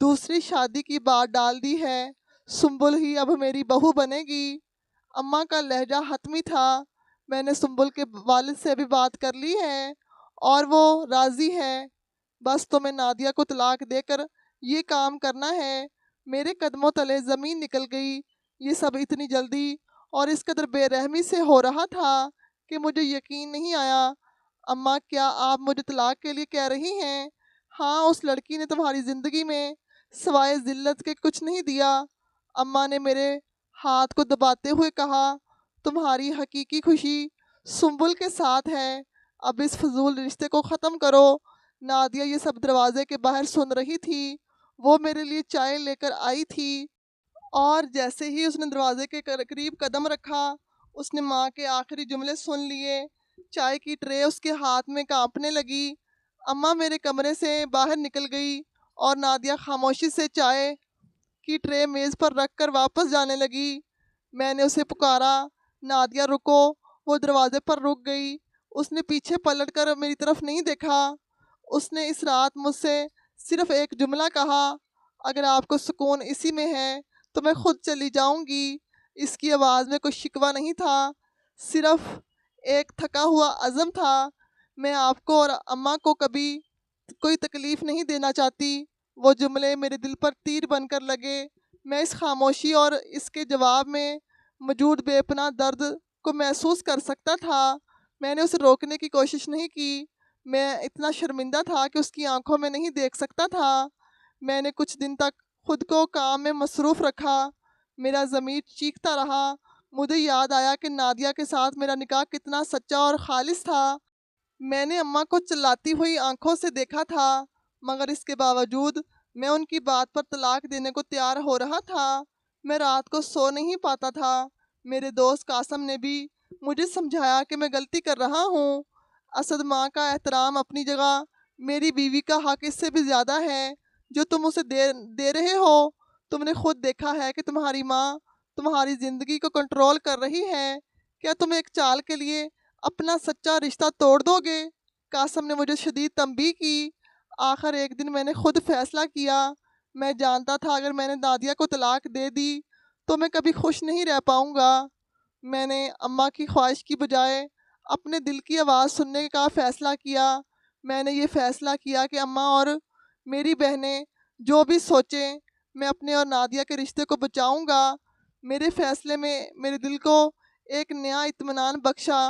دوسری شادی کی بات ڈال دی ہے، سنبل ہی اب میری بہو بنے گی۔ اماں کا لہجہ حتمی تھا۔ میں نے سنبل کے والد سے بھی بات کر لی ہے اور وہ راضی ہے۔ بس تمہیں نادیہ کو طلاق دے کر یہ کام کرنا ہے۔ میرے قدموں تلے زمین نکل گئی۔ یہ سب اتنی جلدی اور اس قدر بے رحمی سے ہو رہا تھا کہ مجھے یقین نہیں آیا۔ اماں، کیا آپ مجھے طلاق کے لیے کہہ رہی ہیں؟ ہاں، اس لڑکی نے تمہاری زندگی میں سوائے ذلت کے کچھ نہیں دیا۔ اماں نے میرے ہاتھ کو دباتے ہوئے کہا، تمہاری حقیقی خوشی سنبل کے ساتھ ہے۔ اب اس فضول رشتے کو ختم کرو۔ نادیہ یہ سب دروازے کے باہر سن رہی تھی۔ وہ میرے لیے چائے لے کر آئی تھی اور جیسے ہی اس نے دروازے کے قریب قدم رکھا اس نے ماں کے آخری جملے سن لیے۔ چائے کی ٹرے اس کے ہاتھ میں کانپنے لگی۔ اماں میرے کمرے سے باہر نکل گئی اور نادیہ خاموشی سے چائے کی ٹرے میز پر رکھ کر واپس جانے لگی۔ میں نے اسے پکارا، نادیہ رکو۔ وہ دروازے پر رک گئی۔ اس نے پیچھے پلٹ کر میری طرف نہیں دیکھا۔ اس نے اس رات مجھ سے صرف ایک جملہ کہا، اگر آپ کو سکون اسی میں ہے تو میں خود چلی جاؤں گی۔ اس کی آواز میں کوئی شکوہ نہیں تھا، صرف ایک تھکا ہوا عزم تھا۔ میں آپ کو اور اماں کو کبھی کوئی تکلیف نہیں دینا چاہتی۔ وہ جملے میرے دل پر تیر بن کر لگے۔ میں اس خاموشی اور اس کے جواب میں موجود بے پناہ درد کو محسوس کر سکتا تھا۔ میں نے اسے روکنے کی کوشش نہیں کی۔ میں اتنا شرمندہ تھا کہ اس کی آنکھوں میں نہیں دیکھ سکتا تھا۔ میں نے کچھ دن تک خود کو کام میں مصروف رکھا۔ میرا ضمیر چیختا رہا۔ مجھے یاد آیا کہ نادیہ کے ساتھ میرا نکاح کتنا سچا اور خالص تھا۔ میں نے اماں کو چلاتی ہوئی آنکھوں سے دیکھا تھا، مگر اس کے باوجود میں ان کی بات پر طلاق دینے کو تیار ہو رہا تھا۔ میں رات کو سو نہیں پاتا تھا۔ میرے دوست قاسم نے بھی مجھے سمجھایا کہ میں غلطی کر رہا ہوں۔ اسد، ماں کا احترام اپنی جگہ، میری بیوی کا حق اس سے بھی زیادہ ہے جو تم اسے دے رہے ہو۔ تم نے خود دیکھا ہے کہ تمہاری ماں تمہاری زندگی کو کنٹرول کر رہی ہے۔ کیا تم ایک چال کے لیے اپنا سچا رشتہ توڑ دو گے؟ قاسم نے مجھے شدید تنبیہ کی۔ آخر ایک دن میں نے خود فیصلہ کیا۔ میں جانتا تھا اگر میں نے نادیہ کو طلاق دے دی تو میں کبھی خوش نہیں رہ پاؤں گا۔ میں نے اماں کی خواہش کی بجائے اپنے دل کی آواز سننے کا فیصلہ کیا۔ میں نے یہ فیصلہ کیا کہ اماں اور میری بہنیں جو بھی سوچیں، میں اپنے اور نادیہ کے رشتے کو بچاؤں گا۔ میرے فیصلے میں میرے دل کو ایک نیا اطمینان بخشا۔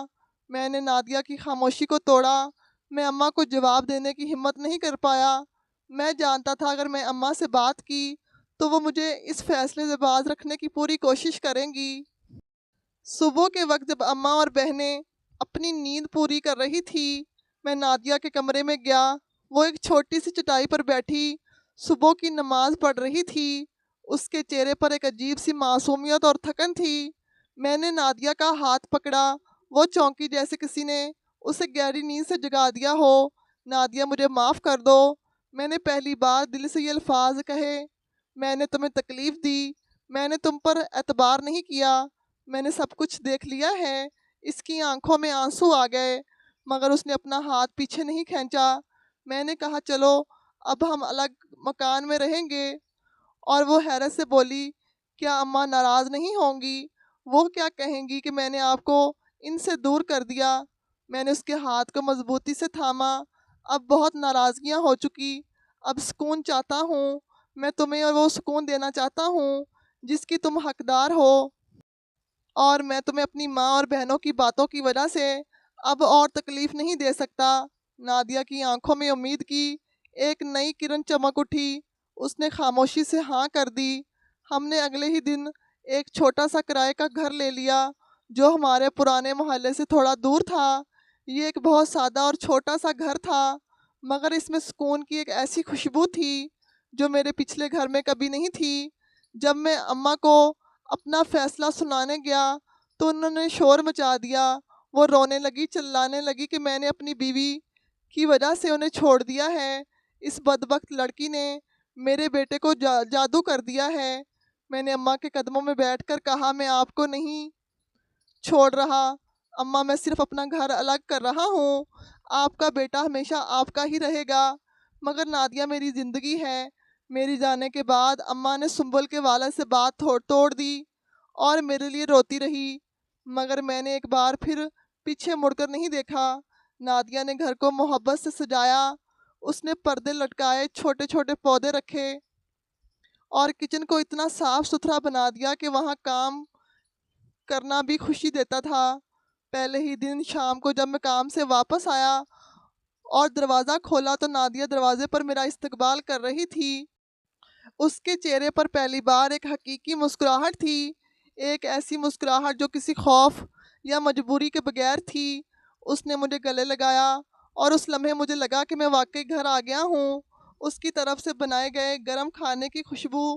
میں نے نادیہ کی خاموشی کو توڑا۔ میں اماں کو جواب دینے کی ہمت نہیں کر پایا۔ میں جانتا تھا اگر میں اماں سے بات کی تو وہ مجھے اس فیصلے سے باز رکھنے کی پوری کوشش کریں گی۔ صبح کے وقت جب اماں اور بہنیں اپنی نیند پوری کر رہی تھی، میں نادیہ کے کمرے میں گیا۔ وہ ایک چھوٹی سی چٹائی پر بیٹھی صبح کی نماز پڑھ رہی تھی۔ اس کے چہرے پر ایک عجیب سی معصومیت اور تھکن تھی۔ میں نے نادیہ کا ہاتھ پکڑا۔ وہ چونکی جیسے کسی نے اسے گہری نیند سے جگا دیا ہو۔ نادیہ، مجھے معاف کر دو۔ میں نے پہلی بار دل سے یہ الفاظ کہے۔ میں نے تمہیں تکلیف دی۔ میں نے تم پر اعتبار نہیں کیا۔ میں نے سب کچھ دیکھ لیا ہے۔ اس کی آنکھوں میں آنسو آ گئے، مگر اس نے اپنا ہاتھ پیچھے نہیں کھینچا۔ میں نے کہا، چلو اب ہم الگ مکان میں رہیں گے۔ اور وہ حیرت سے بولی، کیا اماں ناراض نہیں ہوں گی؟ وہ کیا کہیں گی کہ میں نے آپ کو ان سے دور کر دیا؟ میں نے اس کے ہاتھ کو مضبوطی سے تھاما۔ اب بہت ناراضگیاں ہو چکی، اب سکون چاہتا ہوں۔ میں تمہیں اور وہ سکون دینا چاہتا ہوں جس کی تم حقدار ہو، اور میں تمہیں اپنی ماں اور بہنوں کی باتوں کی وجہ سے اب اور تکلیف نہیں دے سکتا۔ نادیہ کی آنکھوں میں امید کی ایک نئی کرن چمک اٹھی۔ اس نے خاموشی سے ہاں کر دی۔ ہم نے اگلے ہی دن ایک چھوٹا سا کرائے کا گھر لے لیا جو ہمارے پرانے محلے سے تھوڑا دور تھا۔ یہ ایک بہت سادہ اور چھوٹا سا گھر تھا، مگر اس میں سکون کی ایک ایسی خوشبو تھی جو میرے پچھلے گھر میں کبھی نہیں تھی۔ جب میں اماں کو اپنا فیصلہ سنانے گیا تو انہوں نے شور مچا دیا۔ وہ رونے لگی، چلانے لگی کہ میں نے اپنی بیوی کی وجہ سے انہیں چھوڑ دیا ہے۔ اس بدبخت لڑکی نے میرے بیٹے کو جادو کر دیا ہے۔ میں نے اماں کے قدموں میں بیٹھ کر کہا، میں آپ کو نہیں چھوڑ رہا اماں، میں صرف اپنا گھر الگ کر رہا ہوں۔ آپ کا بیٹا ہمیشہ آپ کا ہی رہے گا، مگر نادیہ میری زندگی ہے۔ میری جانے کے بعد اماں نے سنبل کے والد سے بات توڑ دی اور میرے لیے روتی رہی، مگر میں نے ایک بار پھر پیچھے مڑ کر نہیں دیکھا۔ نادیہ نے گھر کو محبت سے سجایا۔ اس نے پردے لٹکائے، چھوٹے چھوٹے پودے رکھے اور کچن کو اتنا صاف ستھرا بنا دیا کہ وہاں کام کرنا بھی خوشی دیتا تھا۔ پہلے ہی دن شام کو جب میں کام سے واپس آیا اور دروازہ کھولا تو نادیہ دروازے پر میرا استقبال کر رہی تھی۔ اس کے چہرے پر پہلی بار ایک حقیقی مسکراہٹ تھی، ایک ایسی مسکراہٹ جو کسی خوف یا مجبوری کے بغیر تھی۔ اس نے مجھے گلے لگایا اور اس لمحے مجھے لگا کہ میں واقعی گھر آ گیا ہوں۔ اس کی طرف سے بنائے گئے گرم کھانے کی خوشبو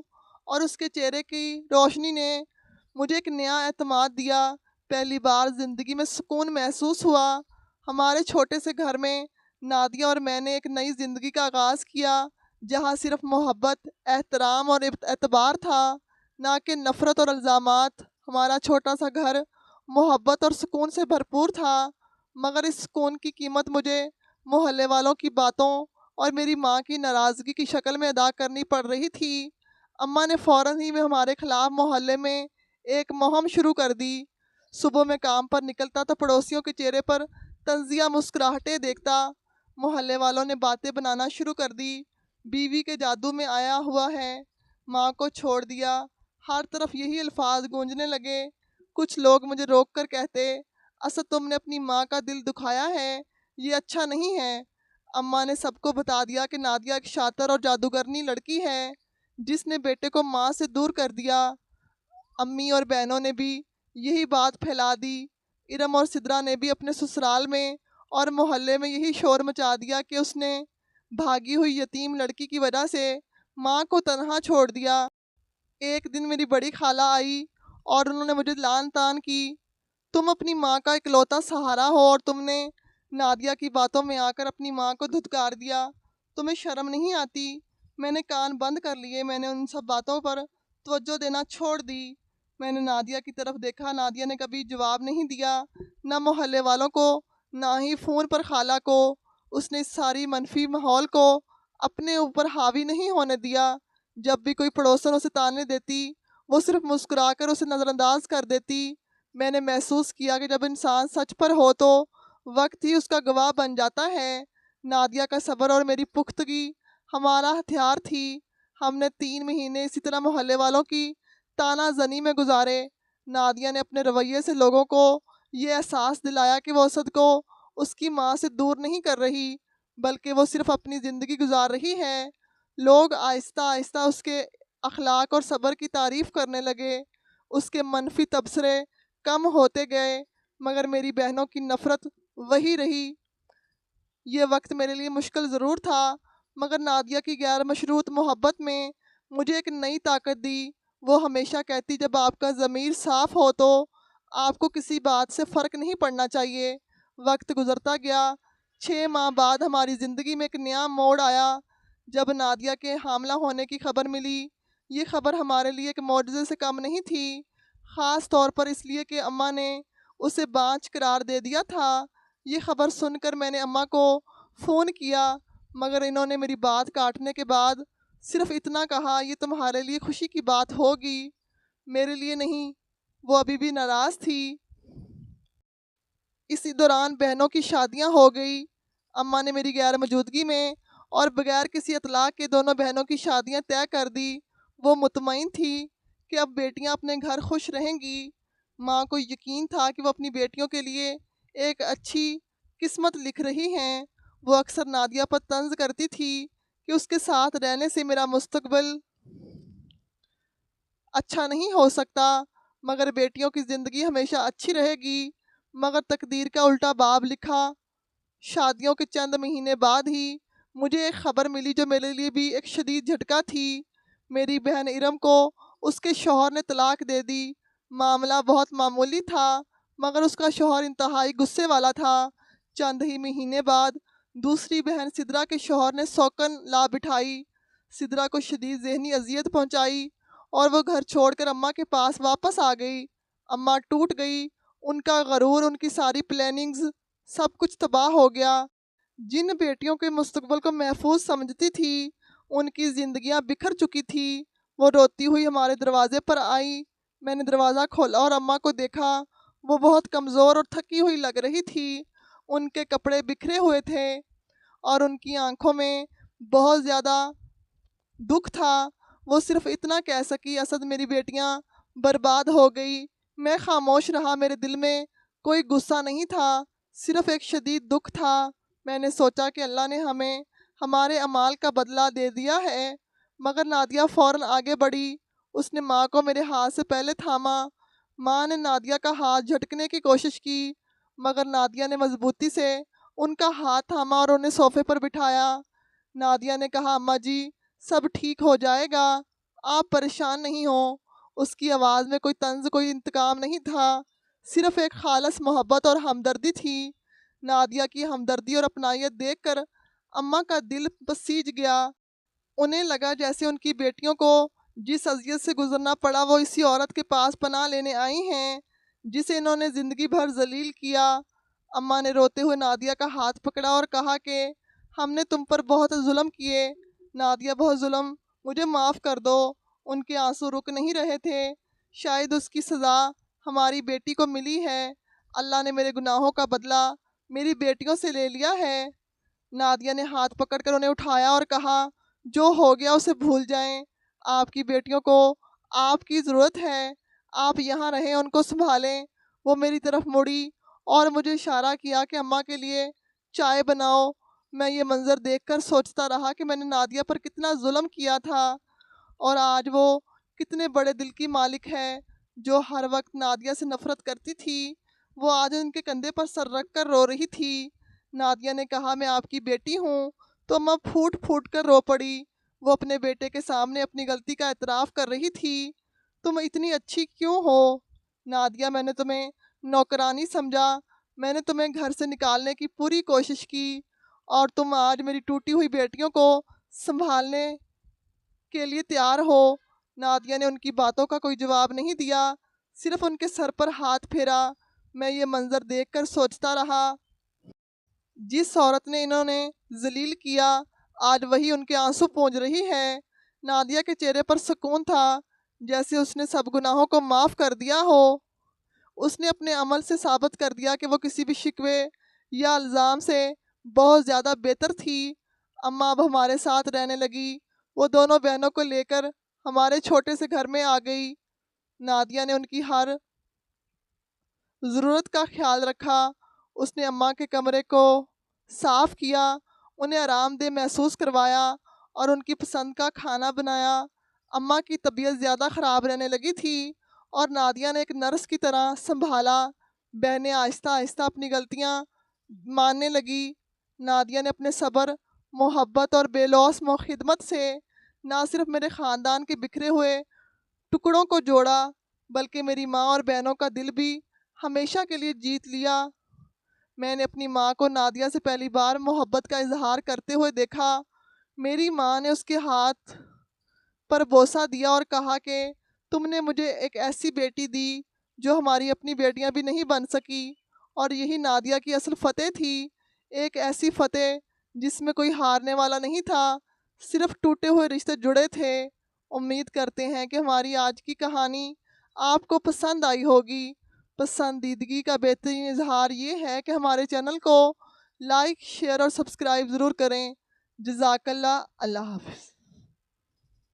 اور اس کے چہرے کی روشنی نے مجھے ایک نیا اعتماد دیا۔ پہلی بار زندگی میں سکون محسوس ہوا۔ ہمارے چھوٹے سے گھر میں نادیہ اور میں نے ایک نئی زندگی کا آغاز کیا، جہاں صرف محبت، احترام اور اعتبار تھا، نہ کہ نفرت اور الزامات۔ ہمارا چھوٹا سا گھر محبت اور سکون سے بھرپور تھا، مگر اس سکون کی قیمت مجھے محلے والوں کی باتوں اور میری ماں کی ناراضگی کی شکل میں ادا کرنی پڑ رہی تھی۔ اماں نے فوراً ہی ہمارے خلاف محلے میں ایک مہم شروع کر دی۔ صبح میں کام پر نکلتا تو پڑوسیوں کے چہرے پر طنزیہ مسکراہٹیں دیکھتا۔ محلے والوں نے باتیں بنانا شروع کر دی، بیوی کے جادو میں آیا ہوا ہے، ماں کو چھوڑ دیا۔ ہر طرف یہی الفاظ گونجنے لگے۔ کچھ لوگ مجھے روک کر کہتے، اسد تم نے اپنی ماں کا دل دکھایا ہے، یہ اچھا نہیں ہے۔ اماں نے سب کو بتا دیا کہ نادیہ ایک شاطر اور جادوگرنی لڑکی ہے جس نے بیٹے کو ماں سے دور کر دیا۔ امی اور بہنوں نے بھی یہی بات پھیلا دی۔ ارم اور سدرا نے بھی اپنے سسرال میں اور محلے میں یہی شور مچا دیا کہ اس نے بھاگی ہوئی یتیم لڑکی کی وجہ سے ماں کو تنہا چھوڑ دیا۔ ایک دن میری بڑی خالہ آئی اور انہوں نے مجھے لعن طعن کی، تم اپنی ماں کا اکلوتا سہارا ہو اور تم نے نادیہ کی باتوں میں آ کر اپنی ماں کو دھتکار دیا، تمہیں شرم نہیں آتی؟ میں نے کان بند کر لیے، میں نے ان سب باتوں پر توجہ دینا چھوڑ دی۔ میں نے نادیہ کی طرف دیکھا، نادیہ نے کبھی جواب نہیں دیا، نہ محلے والوں کو، نہ ہی فون پر خالہ کو۔ اس نے اس ساری منفی ماحول کو اپنے اوپر حاوی نہیں ہونے دیا۔ جب بھی کوئی پڑوسن اسے تانے دیتی، وہ صرف مسکرا کر اسے نظر انداز کر دیتی۔ میں نے محسوس کیا کہ جب انسان سچ پر ہو تو وقت ہی اس کا گواہ بن جاتا ہے۔ نادیہ کا صبر اور میری پختگی ہمارا ہتھیار تھی۔ ہم نے 3 مہینے اسی طرح محلے والوں کی تانا زنی میں گزارے۔ نادیہ نے اپنے رویے سے لوگوں کو یہ احساس دلایا کہ وہ اسد کو اس کی ماں سے دور نہیں کر رہی، بلکہ وہ صرف اپنی زندگی گزار رہی ہے۔ لوگ آہستہ آہستہ اس کے اخلاق اور صبر کی تعریف کرنے لگے۔ اس کے منفی تبصرے کم ہوتے گئے، مگر میری بہنوں کی نفرت وہی رہی۔ یہ وقت میرے لیے مشکل ضرور تھا، مگر نادیہ کی غیر مشروط محبت میں مجھے ایک نئی طاقت دی۔ وہ ہمیشہ کہتی، جب آپ کا ضمیر صاف ہو تو آپ کو کسی بات سے فرق نہیں پڑنا چاہیے۔ وقت گزرتا گیا۔ 6 ماہ بعد ہماری زندگی میں ایک نیا موڑ آیا جب نادیہ کے حاملہ ہونے کی خبر ملی۔ یہ خبر ہمارے لیے ایک معجزے سے کم نہیں تھی، خاص طور پر اس لیے کہ اماں نے اسے بانجھ قرار دے دیا تھا۔ یہ خبر سن کر میں نے اماں کو فون کیا، مگر انہوں نے میری بات کاٹنے کے بعد صرف اتنا کہا، یہ تمہارے لیے خوشی کی بات ہوگی، میرے لیے نہیں۔ وہ ابھی بھی ناراض تھی۔ اسی دوران بہنوں کی شادیاں ہو گئی۔ اماں نے میری غیر موجودگی میں اور بغیر کسی اطلاع کے دونوں بہنوں کی شادیاں طے کر دی۔ وہ مطمئن تھی کہ اب بیٹیاں اپنے گھر خوش رہیں گی۔ ماں کو یقین تھا کہ وہ اپنی بیٹیوں کے لیے ایک اچھی قسمت لکھ رہی ہیں۔ وہ اکثر نادیہ پر طنز کرتی تھی کہ اس کے ساتھ رہنے سے میرا مستقبل اچھا نہیں ہو سکتا، مگر بیٹیوں کی زندگی ہمیشہ اچھی رہے گی۔ مگر تقدیر کا الٹا باب لکھا۔ شادیوں کے چند مہینے بعد ہی مجھے ایک خبر ملی جو میرے لیے بھی ایک شدید جھٹکا تھی۔ میری بہن ارم کو اس کے شوہر نے طلاق دے دی۔ معاملہ بہت معمولی تھا، مگر اس کا شوہر انتہائی غصے والا تھا۔ چند ہی مہینے بعد دوسری بہن سدرا کے شوہر نے سوکن لا بٹھائی، سدرا کو شدید ذہنی اذیت پہنچائی اور وہ گھر چھوڑ کر اماں کے پاس واپس آ گئی۔ اماں ٹوٹ گئی، ان کا غرور، ان کی ساری پلاننگز، سب کچھ تباہ ہو گیا۔ جن بیٹیوں کے مستقبل کو محفوظ سمجھتی تھی ان کی زندگیاں بکھر چکی تھی۔ وہ روتی ہوئی ہمارے دروازے پر آئی۔ میں نے دروازہ کھولا اور اماں کو دیکھا۔ وہ بہت کمزور اور تھکی ہوئی لگ رہی تھی۔ ان کے کپڑے بکھرے ہوئے تھے اور ان کی آنکھوں میں بہت زیادہ دکھ تھا۔ وہ صرف اتنا کہہ سکی، اسد میری بیٹیاں برباد ہو گئی۔ میں خاموش رہا، میرے دل میں کوئی غصہ نہیں تھا، صرف ایک شدید دکھ تھا۔ میں نے سوچا کہ اللہ نے ہمیں ہمارے اعمال کا بدلہ دے دیا ہے۔ مگر نادیہ فوراً آگے بڑھی۔ اس نے ماں کو میرے ہاتھ سے پہلے تھاما۔ ماں نے نادیہ کا ہاتھ جھٹکنے کی کوشش کی، مگر نادیہ نے مضبوطی سے ان کا ہاتھ تھاما اور انہیں صوفے پر بٹھایا۔ نادیہ نے کہا، اماں جی سب ٹھیک ہو جائے گا، آپ پریشان نہیں ہوں۔ اس کی آواز میں کوئی طنز، کوئی انتقام نہیں تھا، صرف ایک خالص محبت اور ہمدردی تھی۔ نادیہ کی ہمدردی اور اپنائیت دیکھ کر اماں کا دل بسیج گیا۔ انہیں لگا جیسے ان کی بیٹیوں کو جس اذیت سے گزرنا پڑا وہ اسی عورت کے پاس پناہ لینے آئی ہیں جسے انہوں نے زندگی بھر ذلیل کیا۔ اماں نے روتے ہوئے نادیہ کا ہاتھ پکڑا اور کہا کہ ہم نے تم پر بہت ظلم کیے نادیہ، بہت ظلم، مجھے معاف کر دو۔ ان کے آنسو رک نہیں رہے تھے۔ شاید اس کی سزا ہماری بیٹی کو ملی ہے۔ اللہ نے میرے گناہوں کا بدلہ میری بیٹیوں سے لے لیا ہے۔ نادیہ نے ہاتھ پکڑ کر انہیں اٹھایا اور کہا، جو ہو گیا اسے بھول جائیں۔ آپ کی بیٹیوں کو آپ کی ضرورت ہے، آپ یہاں رہیں، ان کو سنبھالیں۔ وہ میری طرف مڑی اور مجھے اشارہ کیا کہ اماں کے لیے چائے بناؤ۔ میں یہ منظر دیکھ کر سوچتا رہا کہ میں نے نادیہ پر کتنا ظلم کیا تھا اور آج وہ کتنے بڑے دل کی مالک ہے۔ جو ہر وقت نادیہ سے نفرت کرتی تھی وہ آج ان کے کندھے پر سر رکھ کر رو رہی تھی۔ نادیہ نے کہا، میں آپ کی بیٹی ہوں، تو اماں پھوٹ پھوٹ کر رو پڑی۔ وہ اپنے بیٹے کے سامنے اپنی غلطی کا اعتراف کر رہی تھی۔ تم اتنی اچھی کیوں ہو نادیہ؟ میں نے تمہیں نوکرانی سمجھا، میں نے تمہیں گھر سے نکالنے کی پوری کوشش کی اور تم آج میری ٹوٹی ہوئی بیٹیوں کو سنبھالنے کے لیے تیار ہو۔ نادیہ نے ان کی باتوں کا کوئی جواب نہیں دیا، صرف ان کے سر پر ہاتھ پھیرا۔ میں یہ منظر دیکھ کر سوچتا رہا، جس عورت نے انہوں نے ذلیل کیا آج وہی ان کے آنسو پونچھ رہی ہے۔ نادیہ کے چہرے پر سکون تھا، جیسے اس نے سب گناہوں کو معاف کر دیا ہو۔ اس نے اپنے عمل سے ثابت کر دیا کہ وہ کسی بھی شکوے یا الزام سے بہت زیادہ بہتر تھی۔ اماں اب ہمارے ساتھ رہنے لگی۔ وہ دونوں بہنوں کو لے کر ہمارے چھوٹے سے گھر میں آ گئی۔ نادیہ نے ان کی ہر ضرورت کا خیال رکھا۔ اس نے اماں کے کمرے کو صاف کیا، انہیں آرام دہ محسوس کروایا اور ان کی پسند کا کھانا بنایا۔ اماں کی طبیعت زیادہ خراب رہنے لگی تھی اور نادیہ نے ایک نرس کی طرح سنبھالا۔ بہنیں آہستہ آہستہ اپنی غلطیاں ماننے لگی۔ نادیہ نے اپنے صبر، محبت اور بے لوث خدمت سے نہ صرف میرے خاندان کے بکھرے ہوئے ٹکڑوں کو جوڑا بلکہ میری ماں اور بہنوں کا دل بھی ہمیشہ کے لیے جیت لیا۔ میں نے اپنی ماں کو نادیہ سے پہلی بار محبت کا اظہار کرتے ہوئے دیکھا۔ میری ماں نے اس کے ہاتھ پر بوسہ دیا اور کہا کہ تم نے مجھے ایک ایسی بیٹی دی جو ہماری اپنی بیٹیاں بھی نہیں بن سکی، اور یہی نادیہ کی اصل فتح تھی، ایک ایسی فتح جس میں کوئی ہارنے والا نہیں تھا، صرف ٹوٹے ہوئے رشتے جڑے تھے۔ امید کرتے ہیں کہ ہماری آج کی کہانی آپ کو پسند آئی ہوگی۔ پسندیدگی کا بہترین اظہار یہ ہے کہ ہمارے چینل کو لائک، شیئر اور سبسکرائب ضرور کریں۔ جزاک اللہ۔ اللہ حافظ۔